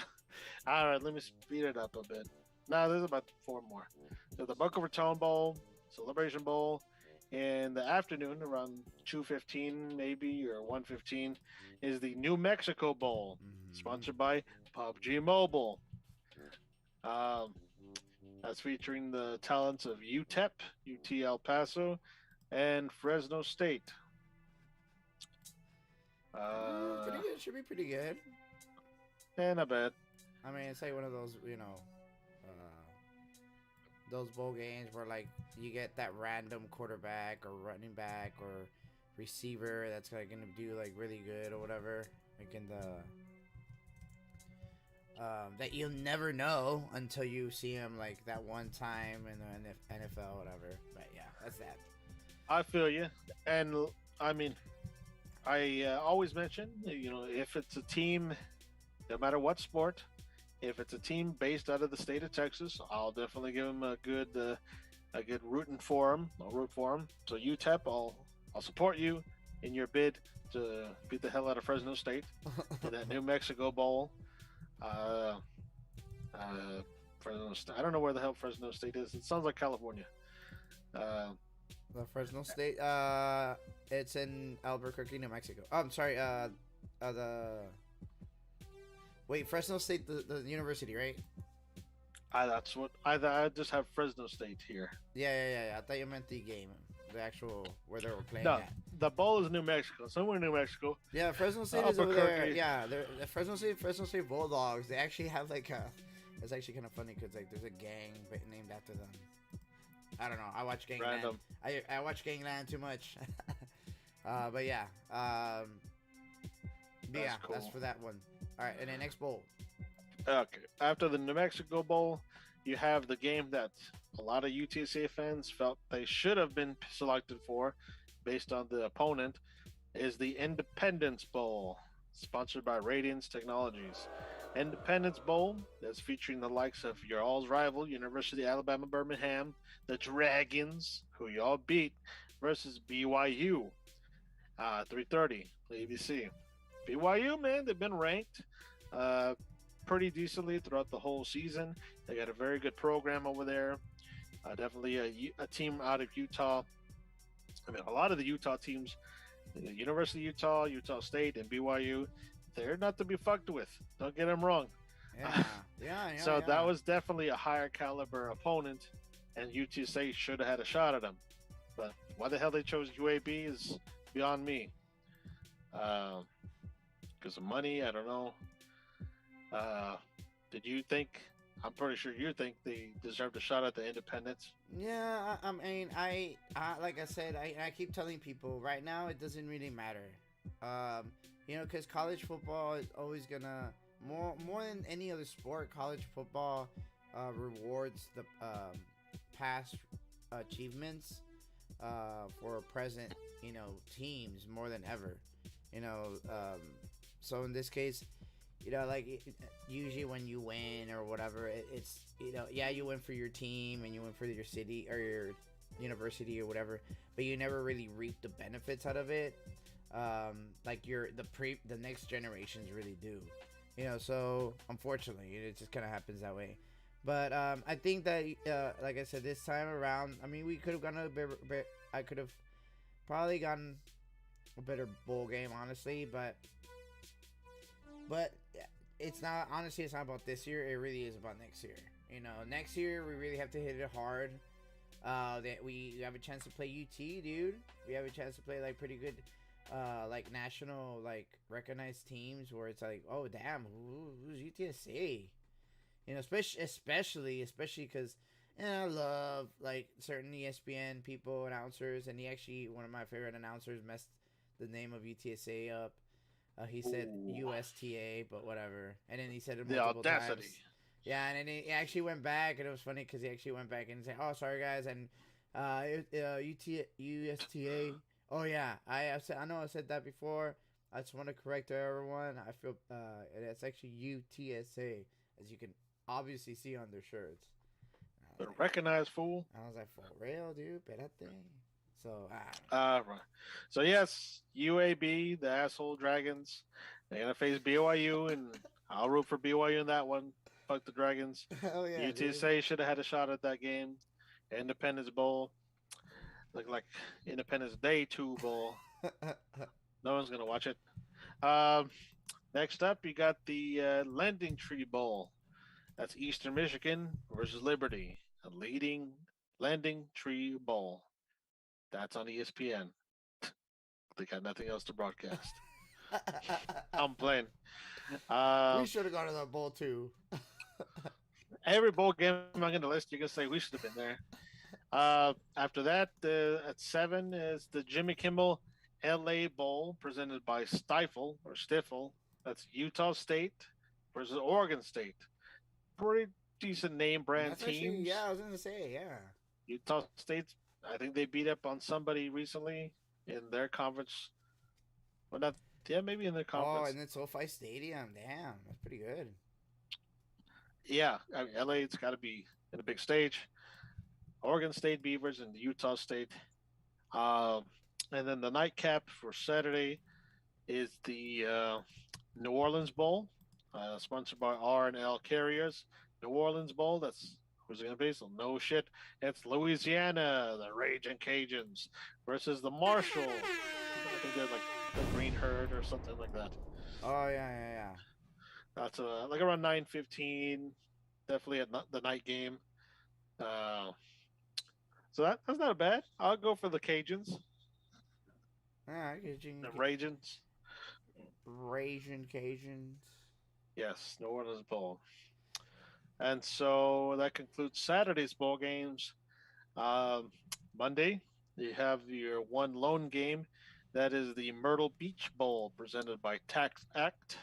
All right, let me speed it up a bit. No, there's about 4 more. So the Boca Raton Bowl, Celebration Bowl, in the afternoon around 2:15 maybe or 1:15 is the New Mexico Bowl, sponsored by PUBG Mobile. That's featuring the talents of UTEP, UT El Paso, and Fresno State. Pretty good. Should be pretty good. Yeah, not bad. I mean, it's like one of those, those bowl games where like you get that random quarterback or running back or receiver that's like gonna do like really good or whatever, like in the that you'll never know until you see him like that one time in the NFL, whatever. But yeah, that's that. I feel you, and I mean, I always mention, if it's a team, no matter what sport, if it's a team based out of the state of Texas, I'll definitely give them a good rooting for them. I'll root for them. So UTEP, I'll support you in your bid to beat the hell out of Fresno State in that New Mexico Bowl. Fresno State. I don't know where the hell Fresno State is. It sounds like California. The Fresno State. It's in Albuquerque, New Mexico. Oh, I'm sorry. Wait, Fresno State, the university, right? That's what I just have Fresno State here. Yeah. I thought you meant the game, the actual where they were playing. No, at. The bowl is New Mexico, somewhere in New Mexico. Yeah, Fresno State is over there. Yeah, the Fresno State Bulldogs. They actually have like a. It's actually kind of funny because like there's a gang named after them. I don't know. I watch Gangland. I watch Gangland too much. But yeah. Cool. That's for that one. All right, and then next bowl. Okay. After the New Mexico Bowl, you have the game that a lot of UTSA fans felt they should have been selected for, based on the opponent, is the Independence Bowl, sponsored by Radiance Technologies. Independence Bowl that's featuring the likes of your all's rival, University of Alabama Birmingham, the Dragons, who y'all beat, versus BYU. 3:30, ABC. BYU, man, they've been ranked pretty decently throughout the whole season. They got a very good program over there. Definitely a team out of Utah. I mean, a lot of the Utah teams, the University of Utah, Utah State, and BYU, they're not to be fucked with. Don't get them wrong. Yeah, yeah, yeah, So that yeah. was definitely a higher caliber opponent, and UTSA should have had a shot at them. But why the hell they chose UAB is beyond me. Because of money, I don't know. Uh, did you think? I'm pretty sure you think they deserved a shot at the Independents. Yeah, I mean, like I said, I keep telling people right now it doesn't really matter. Because college football is always gonna more than any other sport. College football rewards the past achievements for present teams more than ever. You know, so in this case, usually when you win or whatever, it's yeah, you win for your team and you win for your city or your university or whatever, but you never really reap the benefits out of it. Like the next generations really do, so unfortunately it just kind of happens that way. But I think that like I said, this time around, I mean, we could have gone a bit. I could have probably gotten a better bowl game, honestly, but it's not, honestly, it's not about this year. It really is about next year. Next year we really have to hit it hard. That we have a chance to play UT, dude. We have a chance to play like pretty good, like national, like recognized teams where it's like, oh damn, who's UTSA? Especially because, I love like certain ESPN people, announcers, and he actually, one of my favorite announcers, messed the name of UTSA up. He said Ooh, USTA, but whatever. And then he said it the multiple audacity. times. Yeah, and then he actually went back, and it was funny because he actually went back and said, "Oh, sorry guys," and USTA. Oh yeah, I know I said that before. I just want to correct everyone. I feel it's actually UTSA, as you can obviously see on their shirts. The recognized fool. I was like, for real, dude, espérate. So Right. So yes, UAB, the asshole Dragons, they're gonna face BYU, and I'll root for BYU in that one. Fuck the Dragons. hell yeah, dude. UTSA should have had a shot at that game. Independence Bowl, look like Independence Day 2 Bowl. No one's gonna watch it. Um, Next up, you got the Lending Tree Bowl. That's Eastern Michigan versus Liberty, a leading Lending Tree Bowl. That's on ESPN. They got nothing else to broadcast. I'm playing. We Uh, should have gone to that bowl too. every bowl game I'm going to list, you can say we should have been there. After that, at 7 is the Jimmy Kimmel LA Bowl presented by Stifle or Stifle. That's Utah State versus Oregon State. Pretty decent name brand That's actually, teams. yeah, I was gonna say, yeah. Utah State, I think they beat up on somebody recently in their conference. Well, not, yeah, maybe in their Oh, conference. and then SoFi Stadium. Damn, that's pretty good. Yeah, I mean, LA, it's got to be in a big stage. Oregon State Beavers and Utah State. Um, and then the nightcap for Saturday is the New Orleans Bowl, sponsored by R&L Carriers. New Orleans Bowl, that's who's it going to be? So no shit. It's Louisiana, the Raging Cajuns versus the Marshall. I think they're like the Green Herd or something like that. Oh yeah, yeah, yeah. That's like around 9:15. Definitely at the night game. Uh, so that's not bad. I'll go for the Cajuns, Ah, I get you. the Ragens. Raging Cajuns. Yes, New Orleans Bowl. And so that concludes Saturday's bowl games. Um, Monday, you have your one lone game. That is the Myrtle Beach Bowl presented by Tax Act.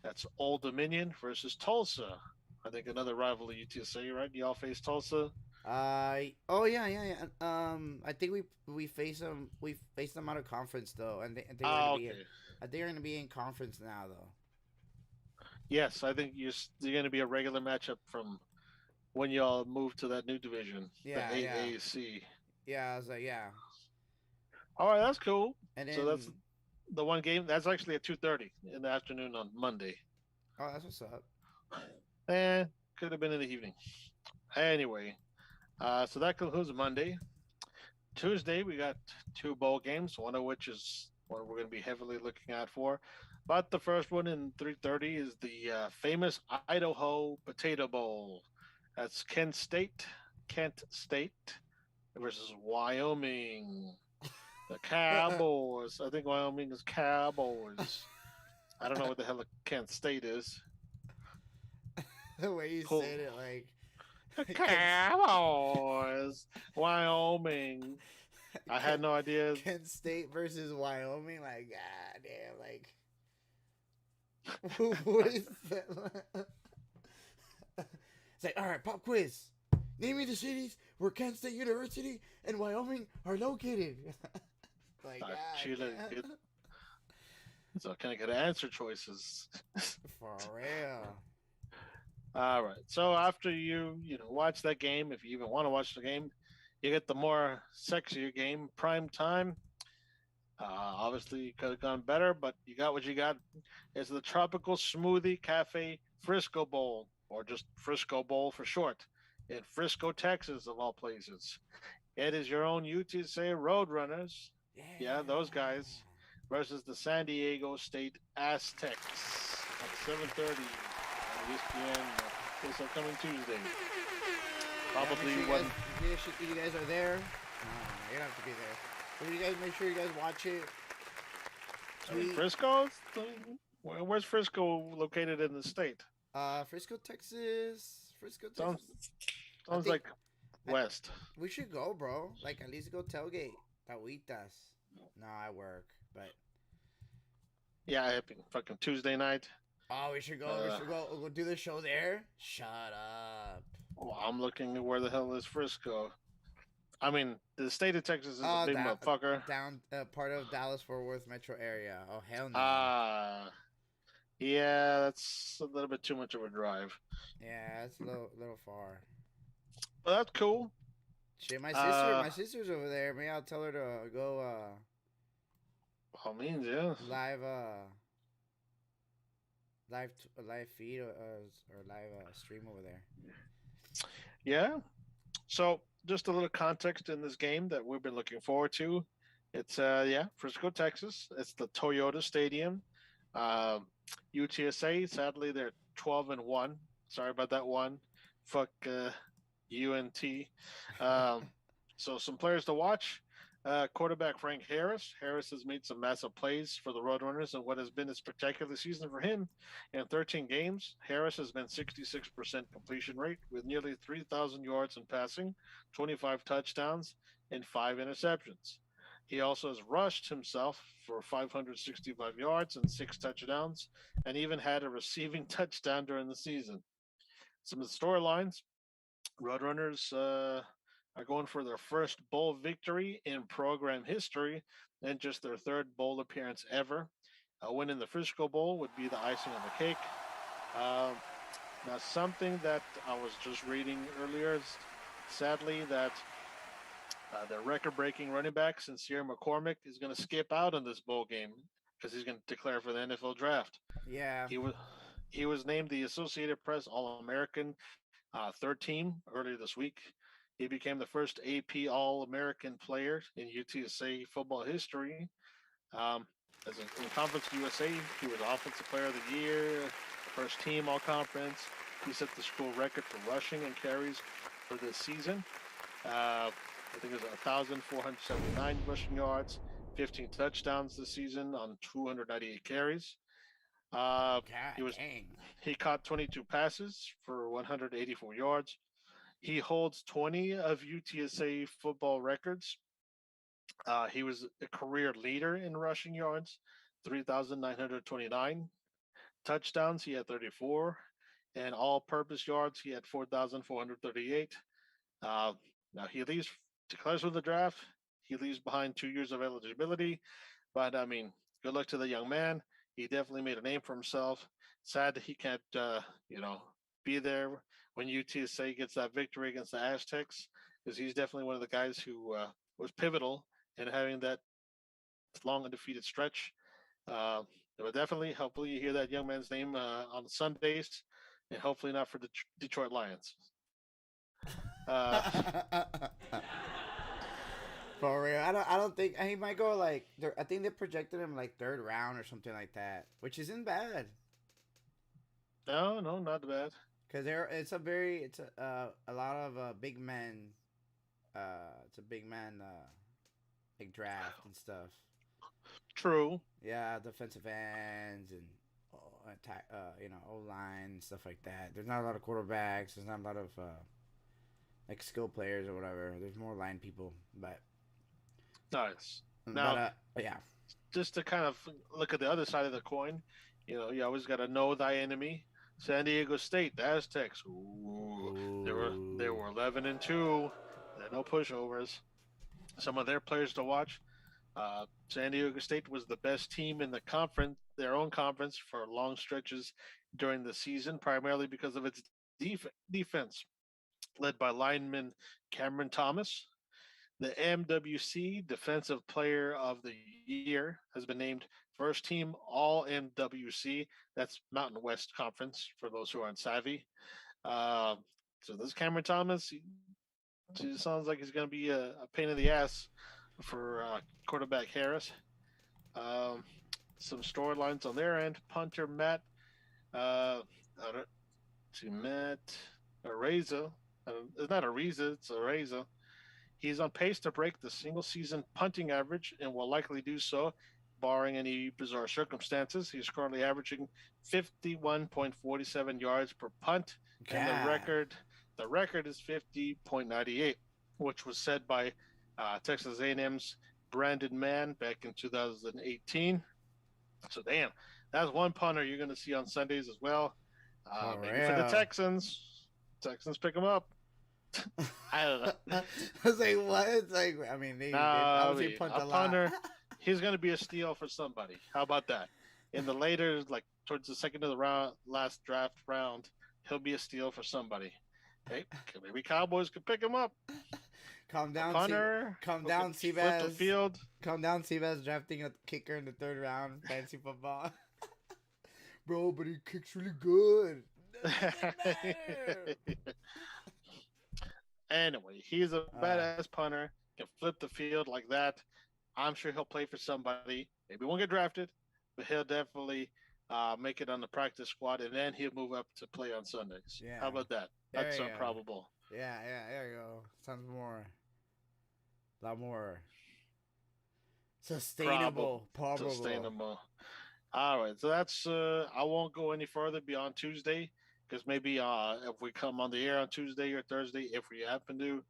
That's Old Dominion versus Tulsa. I think another rival of UTSA, right? Y'all face Tulsa. Oh yeah, yeah, yeah. I think we face them. We faced them out of conference though, and they were gonna Ah, be. okay. I think they're gonna be in conference now though. Yes, I think you're going to be a regular matchup from when y'all move to that new division, the Yeah, yeah, AAC. yeah. I was like, yeah, All right, that's cool. and So that's then the one game. That's actually at 2:30 in the afternoon on Monday. oh, that's what's up. Could have been in the evening. Anyway, So that concludes Monday. Tuesday, we got two bowl games, one of which is one we're going to be heavily looking out for. But the first one in 3:30 is the famous Idaho Potato Bowl. That's Kent State versus Wyoming. The Cowboys. I think Wyoming is Cowboys. I don't know what the hell a Kent State is. The way you Cool. said it, like The Kent, Cowboys. Wyoming. I had Kent, no idea. Kent State versus Wyoming. Like, god damn, like what is that? It's like, all right, pop quiz. Name me the cities where Kent State University and Wyoming are located. Like, god Chile. damn. So can I get answer choices? For real. All right. So after watch that game, if you even want to watch the game, you get the more sexier game, prime time. Obviously, you could have gone better, but you got what you got. It's the Tropical Smoothie Cafe Frisco Bowl, or just Frisco Bowl for short, in Frisco, Texas, of all places. It is your own UTSA Roadrunners, yeah, those Yeah. guys, versus the San Diego State Aztecs at 7:30 on ESPN this upcoming Tuesday. Yeah, make Probably sure one. you guys are there. No, you don't have to be there. But you guys make sure you guys watch it. Tweet. Frisco? Where's Frisco located in the state? Frisco, Texas. Frisco, Sounds Texas. I sounds think like west. we should go, bro. Like at least go tailgate. Tawitas. No, I work, but Yeah, I think fucking Tuesday night. oh, we should go. We should go. We'll do the show there. Shut up. Well, I'm looking at where the hell is Frisco. I mean, the state of Texas is a Oh, big motherfucker. down part of Dallas Fort Worth metro area. Oh hell no. Yeah, that's a little bit too much of a drive. Yeah, it's a little far. But that's cool. Shit, Uh, my sister's over there. Maybe I'll tell her to go all means, yeah. live live feed or live stream over there. Yeah. So just a little context in this game that we've been looking forward to. It's Frisco, Texas. It's the Toyota Stadium. Um, UTSA, sadly, they're 12-1. Sorry about that one. Fuck UNT. Um, so some players to watch. Quarterback Frank Harris. Harris has made some massive plays for the Roadrunners in what has been a spectacular season for him. In 13 games, Harris has been 66% completion rate with nearly 3,000 yards in passing, 25 touchdowns, and 5 interceptions. He also has rushed himself for 565 yards and 6 touchdowns, and even had a receiving touchdown during the season. Some of the storylines: Roadrunners are going for their first bowl victory in program history and just their third bowl appearance ever. A win in the Frisco Bowl would be the icing on the cake. Um, Now, something that I was just reading earlier is sadly that the record-breaking running back, Sincere McCormick, is going to skip out on this bowl game because he's going to declare for the NFL draft. Yeah. He was he was named the Associated Press All-American third team earlier this week. He became the first AP All-American player in UTSA football history. Um, in Conference USA, he was Offensive Player of the Year, first team All Conference. He set the school record for rushing and carries for this season. I think it was 1,479 rushing yards, 15 touchdowns this season on 298 carries. Uh, God he was dang. he caught 22 passes for 184 yards. He holds 20 of UTSA football records. He was a career leader in rushing yards, 3,929 touchdowns. He had 34, and all-purpose yards he had 4,438. Uh, Now he leaves, declares for the draft. He leaves behind 2 years of eligibility, but I mean, good luck to the young man. He definitely made a name for himself. Sad that he can't, be there when UTSA gets that victory against the Aztecs, because he's definitely one of the guys who was pivotal in having that long undefeated stretch. Uh, but definitely, hopefully, you hear that young man's name on Sundays, and hopefully not for the Detroit Lions. Uh, For real, I don't think he might go like. I think they projected him like third round or something like that, which isn't bad. no, no, not bad. Cause it's a lot of big men. It's a big man like draft and stuff. True. Yeah, defensive ends and attack, O line and stuff like that. There's not a lot of quarterbacks. There's not a lot of like skill players or whatever. There's more line people, Nice. but Now, yeah. just to kind of look at the other side of the coin, you always got to know thy enemy. San Diego State, the Aztecs. Ooh, they were 11-2. They're no pushovers. Some of their players to watch. San Diego State was the best team in the conference, their own conference, for long stretches during the season, primarily because of its defense, led by lineman Cameron Thomas. The MWC Defensive Player of the Year has been named first team All MWC. That's Mountain West Conference for those who aren't savvy. Uh, so this Cameron Thomas, he sounds like he's going to be a pain in the ass for quarterback Harris. Um, some storylines on their end. Punter Matt, uh, to Matt Areza. It's not Ariza, it's Areza. He's on pace to break the single season punting average and will likely do so, barring any bizarre circumstances. He's currently averaging 51.47 yards per punt, and the record is 50.98, which was set by Texas A&M's Brandon Mann back in 2018. So damn, that's one punter you're going to see on Sundays as well. Maybe for the Texans. Texans pick him up. I don't know. I was like, what? It's like, I mean, they obviously punt a lot. Punter, he's going to be a steal for somebody. How about that? In the later, like towards the second of the last draft round, he'll be a steal for somebody. Hey, maybe Cowboys could pick him up. Calm down, punter. Calm down, Seabass. Flip the field. Calm down, Seabass. Drafting a kicker in the third round, fantasy football. Bro, but he kicks really good. Anyway, he's a badass punter. Can flip the field like that. I'm sure he'll play for somebody. Maybe won't get drafted, but he'll definitely make it on the practice squad, and then he'll move up to play on Sundays. Yeah. How about that? That's improbable. Yeah, there you go. Sounds a lot more sustainable. Sustainable. All right, so that's. I won't go any further beyond Tuesday, because maybe if we come on the air on Tuesday or Thursday, if we happen to,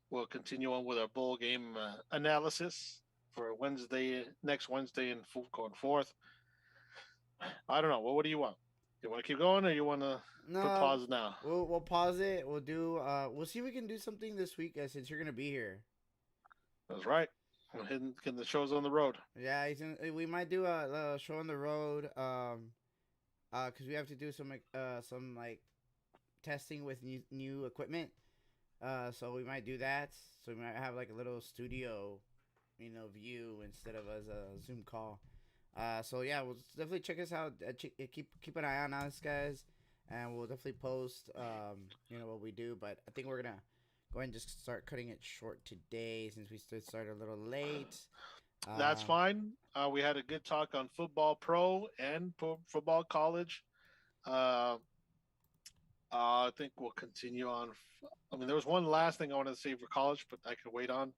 we'll continue on with our bowl game analysis for next Wednesday, and going forth. I don't know. What do you want? You want to keep going, or you want to put pause now? We'll pause it. We'll do. We'll see if we can do something this week, since you're gonna be here. That's right. The show's on the road. Yeah, we might do a show on the road. Because we have to do some testing with new equipment. So we might do that. So we might have like a little studio, view instead of as a Zoom call. So yeah, we'll definitely check us out. Keep an eye on us, guys, and we'll definitely post what we do. But I think we're gonna go ahead and just start cutting it short today, since we started a little late. That's fine. We had a good talk on football pro and football college. I think we'll continue on. I mean, there was one last thing I wanted to say for college, but I could wait on.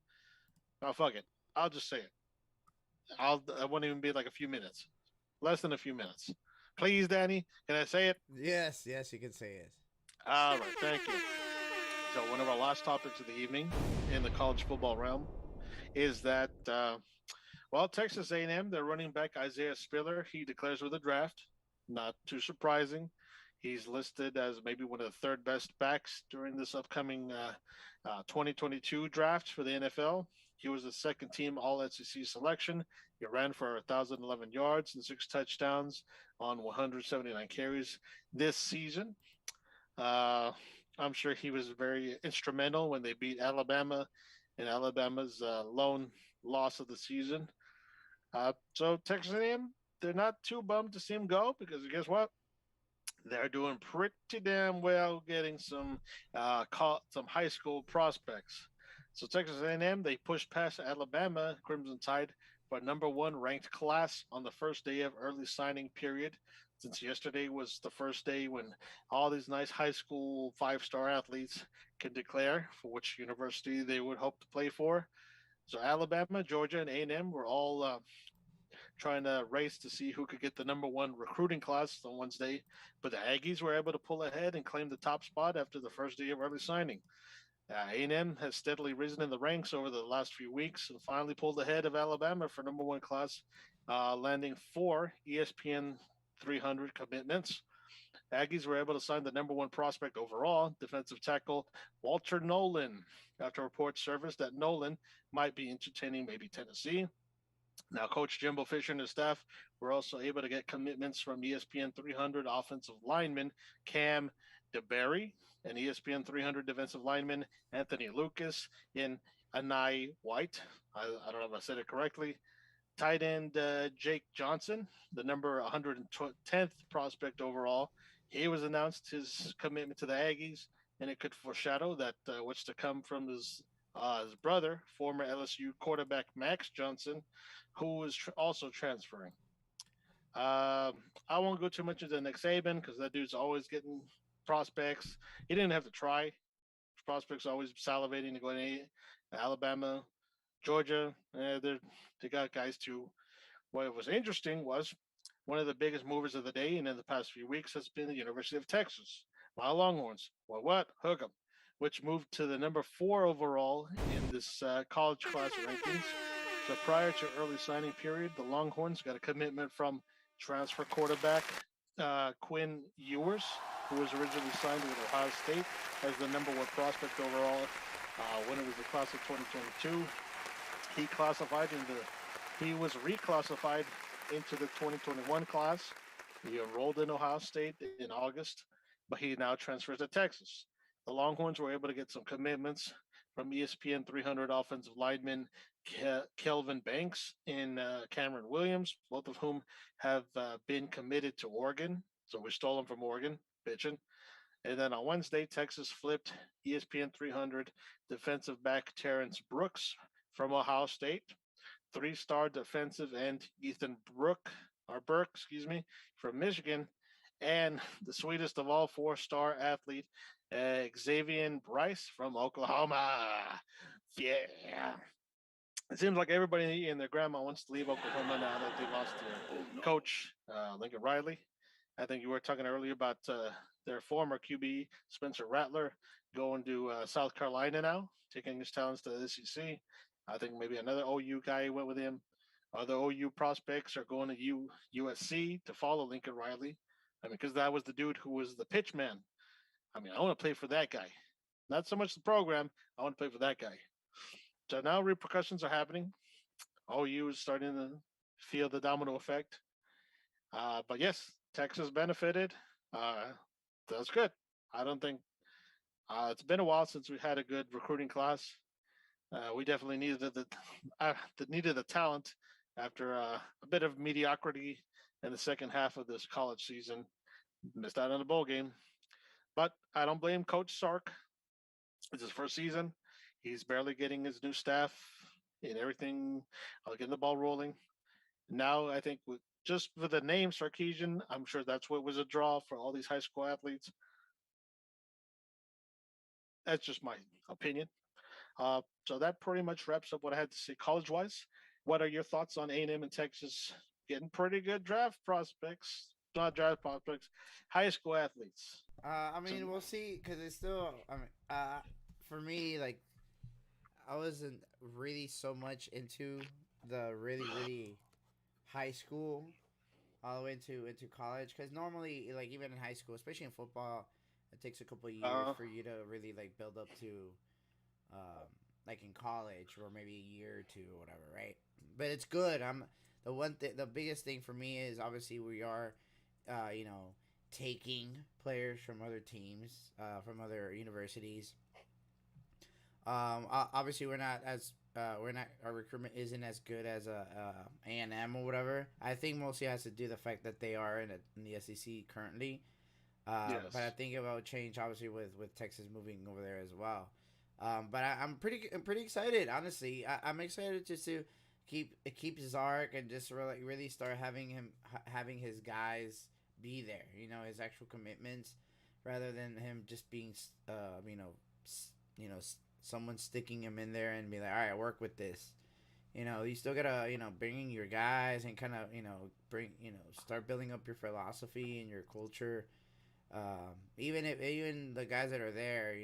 Oh, fuck it. I'll just say it. I won't even be like a few minutes. Less than a few minutes. Please, Danny, can I say it? Yes, you can say it. All right, thank you. So one of our last topics of the evening in the college football realm is that, Texas A&M, their running back Isaiah Spiller, he declares for the draft. Not too surprising. He's listed as maybe one of the third best backs during this upcoming 2022 draft for the NFL. He was a second team All SEC selection. He ran for 1,011 yards and 6 touchdowns on 179 carries this season. I'm sure he was very instrumental when they beat Alabama in Alabama's lone loss of the season. So Texas A&M, they're not too bummed to see him go, because guess what? They're doing pretty damn well getting some high school prospects. So Texas A&M, they pushed past Alabama Crimson Tide for number one ranked class on the first day of early signing period. Since yesterday was the first day when all these nice high school five-star athletes can declare for which university they would hope to play for. So Alabama, Georgia, and A&M were all trying to race to see who could get the number one recruiting class on Wednesday. But the Aggies were able to pull ahead and claim the top spot after the first day of early signing. A&M has steadily risen in the ranks over the last few weeks and finally pulled ahead of Alabama for number one class, landing four ESPN 300 commitments. Aggies were able to sign the number one prospect overall, defensive tackle Walter Nolan, after reports surfaced that Nolan might be entertaining maybe Tennessee. Now, Coach Jimbo Fisher and his staff were also able to get commitments from ESPN 300 offensive lineman Cam DeBerry and ESPN 300 defensive lineman Anthony Lucas in Anai White. I don't know if I said it correctly. Tight end Jake Johnson, the number 110th prospect overall. He was announced his commitment to the Aggies, and it could foreshadow that what's to come from his brother, former LSU quarterback Max Johnson, who is also transferring. I won't go too much into Nick Saban because that dude's always getting prospects. He didn't have to try. Prospects always salivating to go to Alabama, Georgia. They got guys too. What was interesting was one of the biggest movers of the day and in the past few weeks has been the University of Texas. My Longhorns. Well, what? Hook 'em, which moved to the number four overall in this college class rankings. So prior to early signing period, the Longhorns got a commitment from transfer quarterback Quinn Ewers, who was originally signed with Ohio State as the number one prospect overall when it was the class of 2022. He was reclassified into the 2021 class. He enrolled in Ohio State in August, but he now transfers to Texas. The Longhorns were able to get some commitments from ESPN 300 offensive lineman Kelvin Banks and Cameron Williams, both of whom have been committed to Oregon. So we stole them from Oregon, bitching. And then on Wednesday, Texas flipped ESPN 300 defensive back Terrence Brooks from Ohio State, three-star defensive end Ethan Burke, from Michigan, and the sweetest of all four-star athlete Xavier Bryce from Oklahoma. Yeah. It seems like everybody and their grandma wants to leave Oklahoma now that they lost their coach, Lincoln Riley. I think you were talking earlier about their former QB, Spencer Rattler, going to South Carolina now, taking his talents to the SEC. I think maybe another OU guy went with him. Other OU prospects are going to USC to follow Lincoln Riley. I mean, because that was the dude who was the pitch man. I mean, I want to play for that guy. Not so much the program. I want to play for that guy. So now repercussions are happening. OU is starting to feel the domino effect. But yes, Texas benefited. That's good. I don't think it's been a while since we had a good recruiting class. We definitely needed the talent after a bit of mediocrity in the second half of this college season. Missed out on the bowl game, but I don't blame Coach Sark. It's his first season. He's barely getting his new staff and everything, getting the ball rolling. Now I think just for the name Sarkisian, I'm sure that's what was a draw for all these high school athletes. That's just my opinion. So that pretty much wraps up what I had to say college-wise. What are your thoughts on A&M and Texas getting pretty good draft prospects? Not draft prospects, high school athletes. I mean, we'll see because it's still. I mean, for me, like, I wasn't really so much into the really high school all the way into college because normally, like, even in high school, especially in football, it takes a couple of years for you to really like build up to, um, like in college or maybe a year or two or whatever, right? But it's good. The biggest thing for me is obviously we are, you know, taking players from other teams, from other universities. Obviously we're not our recruitment isn't as good as A&M or whatever. I think mostly has to do the fact that they are in the SEC currently. But I Yes. think it will change obviously with Texas moving over there as well. But I'm pretty excited. Honestly, I'm excited just to keep Zark and just really start having his guys be there. You know, his actual commitments, rather than him just being you know someone sticking him in there and be like, all right, work with this. You know, you still gotta bringing your guys and kind of start building up your philosophy and your culture. Even the guys that are there,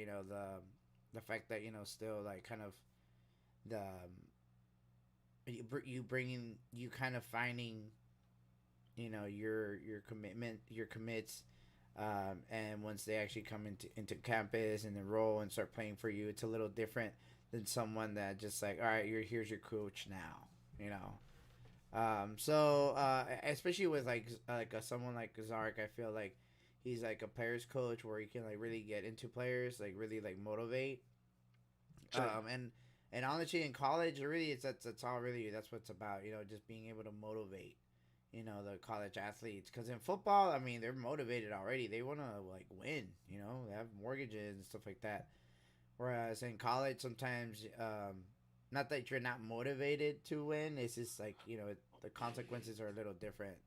the fact that still like kind of the you kind of finding your commitment your commits, and once they actually come into campus and enroll and start playing for you, it's a little different than someone that just like, all right, here's your coach now, especially with someone like Zark, I feel like he's like a players coach where he can like really get into players, like really like motivate. Sure. And honestly, in college, really, that's all really that's what it's about. Just being able to motivate, the college athletes. Because in football, I mean, they're motivated already. They want to like win. They have mortgages and stuff like that. Whereas in college, sometimes, not that you're not motivated to win, it's just like the consequences are a little different.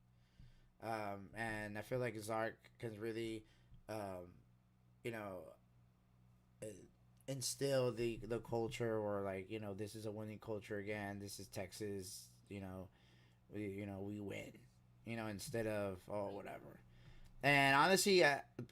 And I feel like Zark can really, you know, uh, instill the culture, or like this is a winning culture again. This is Texas. We win. Instead of whatever. And honestly,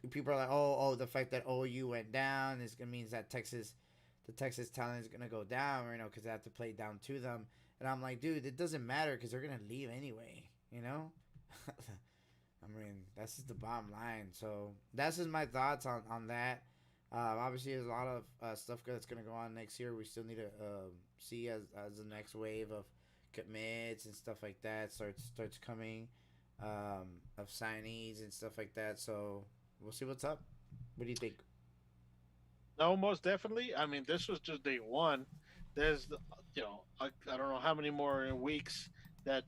people are like, the fact that OU went down is gonna means that the Texas talent is gonna go down, because they have to play down to them. And I'm like, dude, it doesn't matter because they're gonna leave anyway. I mean, that's just the bottom line. So that's just my thoughts on that. Obviously, there's a lot of stuff that's going to go on next year. We still need to see as the next wave of commits and stuff like that starts coming, of signees and stuff like that. So we'll see what's up. What do you think? No, most definitely. I mean, this was just day one. There's, I don't know how many more weeks that,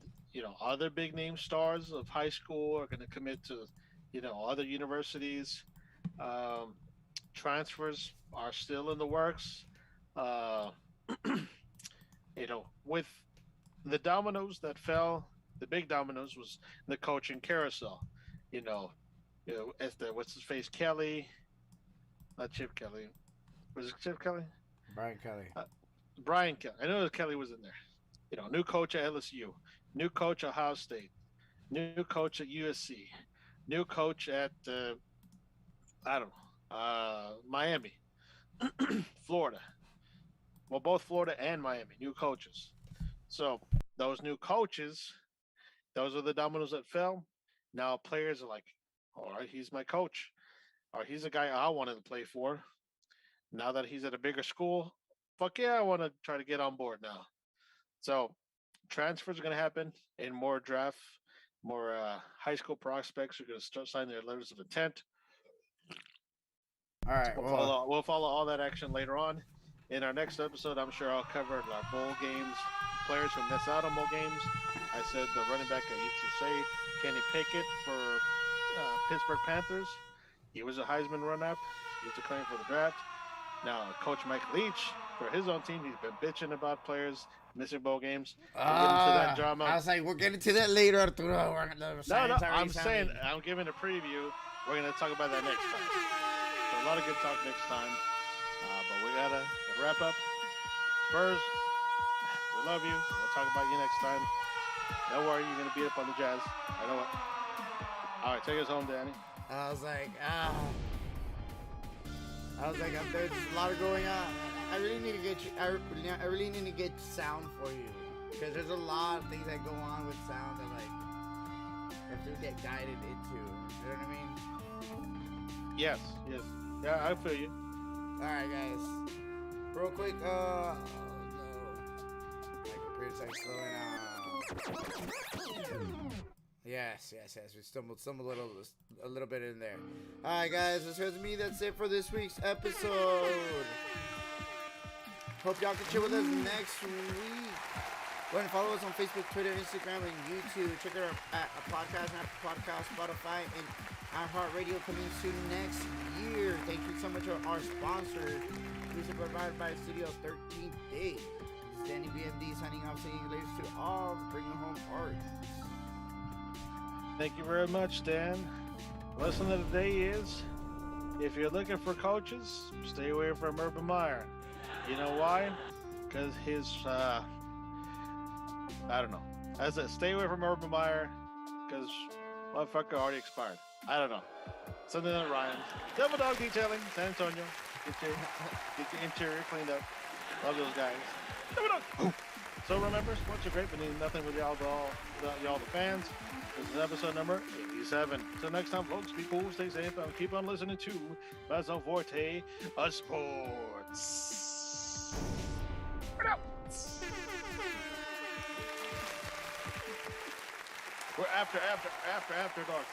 other big name stars of high school are going to commit to, other universities. Um, Transfers are still in the works. Uh, with the dominoes that fell, the big dominoes was the coaching carousel. You know, as the what's his face Kelly, not Chip Kelly. Was it Chip Kelly? Brian Kelly. Brian Kelly. I know Kelly was in there. New coach at LSU, new coach at Ohio State, new coach at USC, new coach at I don't know, Miami, Florida. Well, both Florida and Miami, new coaches. So those new coaches, those are the dominoes that fell. Now players are like, all right, he's my coach, or he's a guy I wanted to play for. Now that he's at a bigger school, fuck yeah, I want to try to get on board now. So transfers are going to happen in more draft, more high school prospects are going to start signing their letters of intent. All right. We'll follow all that action later on. In our next episode, I'm sure I'll cover our bowl games, players who miss out on bowl games. I said the running back at UTSA, Kenny Pickett for Pittsburgh Panthers. He was a Heisman run-up. He's declaring for the draft. Now, Coach Mike Leach, for his own team, he's been bitching about players missing bowl games. We'll get into that drama. I was like, we'll get into that later, Arturo. I'm saying, I'm giving a preview. We're going to talk about that next time. So a lot of good talk next time. But we got to wrap up. Spurs, we love you. We'll talk about you next time. Don't worry, you're going to beat up on the Jazz. I know it. All right, take us home, Danny. I was like, there's a lot of going on. I really need to get you. I really need to get sound for you, because there's a lot of things that go on with sound that have to get guided into. You know what I mean? Yes. Yeah, I feel you. All right, guys. Real quick. No. My computer's like slowing down. Yes. We stumbled a little bit in there. All right, guys. This was me. That's it for this week's episode. Hope y'all can chill with us next week. Go ahead and follow us on Facebook, Twitter, Instagram, and YouTube. Check out our podcast, Apple Podcast, Spotify, and iHeartRadio coming soon next year. Thank you so much to our sponsor. Music provided by Studio 13th Day. This is Danny BMD signing off, saying you ladies to all bringing home art. Thank you very much, Dan. Lesson of the day is, if you're looking for coaches, stay away from Urban Meyer. You know why? Because his, I don't know. I said, stay away from Urban Meyer, because motherfucker already expired. I don't know. Something that rhymes. Devil Dog Detailing, San Antonio. Get your interior cleaned up. Love those guys. Devil Dog. So remember, sports are great, but need nothing with y'all the fans. This is episode number 87. Till next time, folks, be cool, stay safe, and keep on listening to Mezzo Forte Sportz. We're after dark.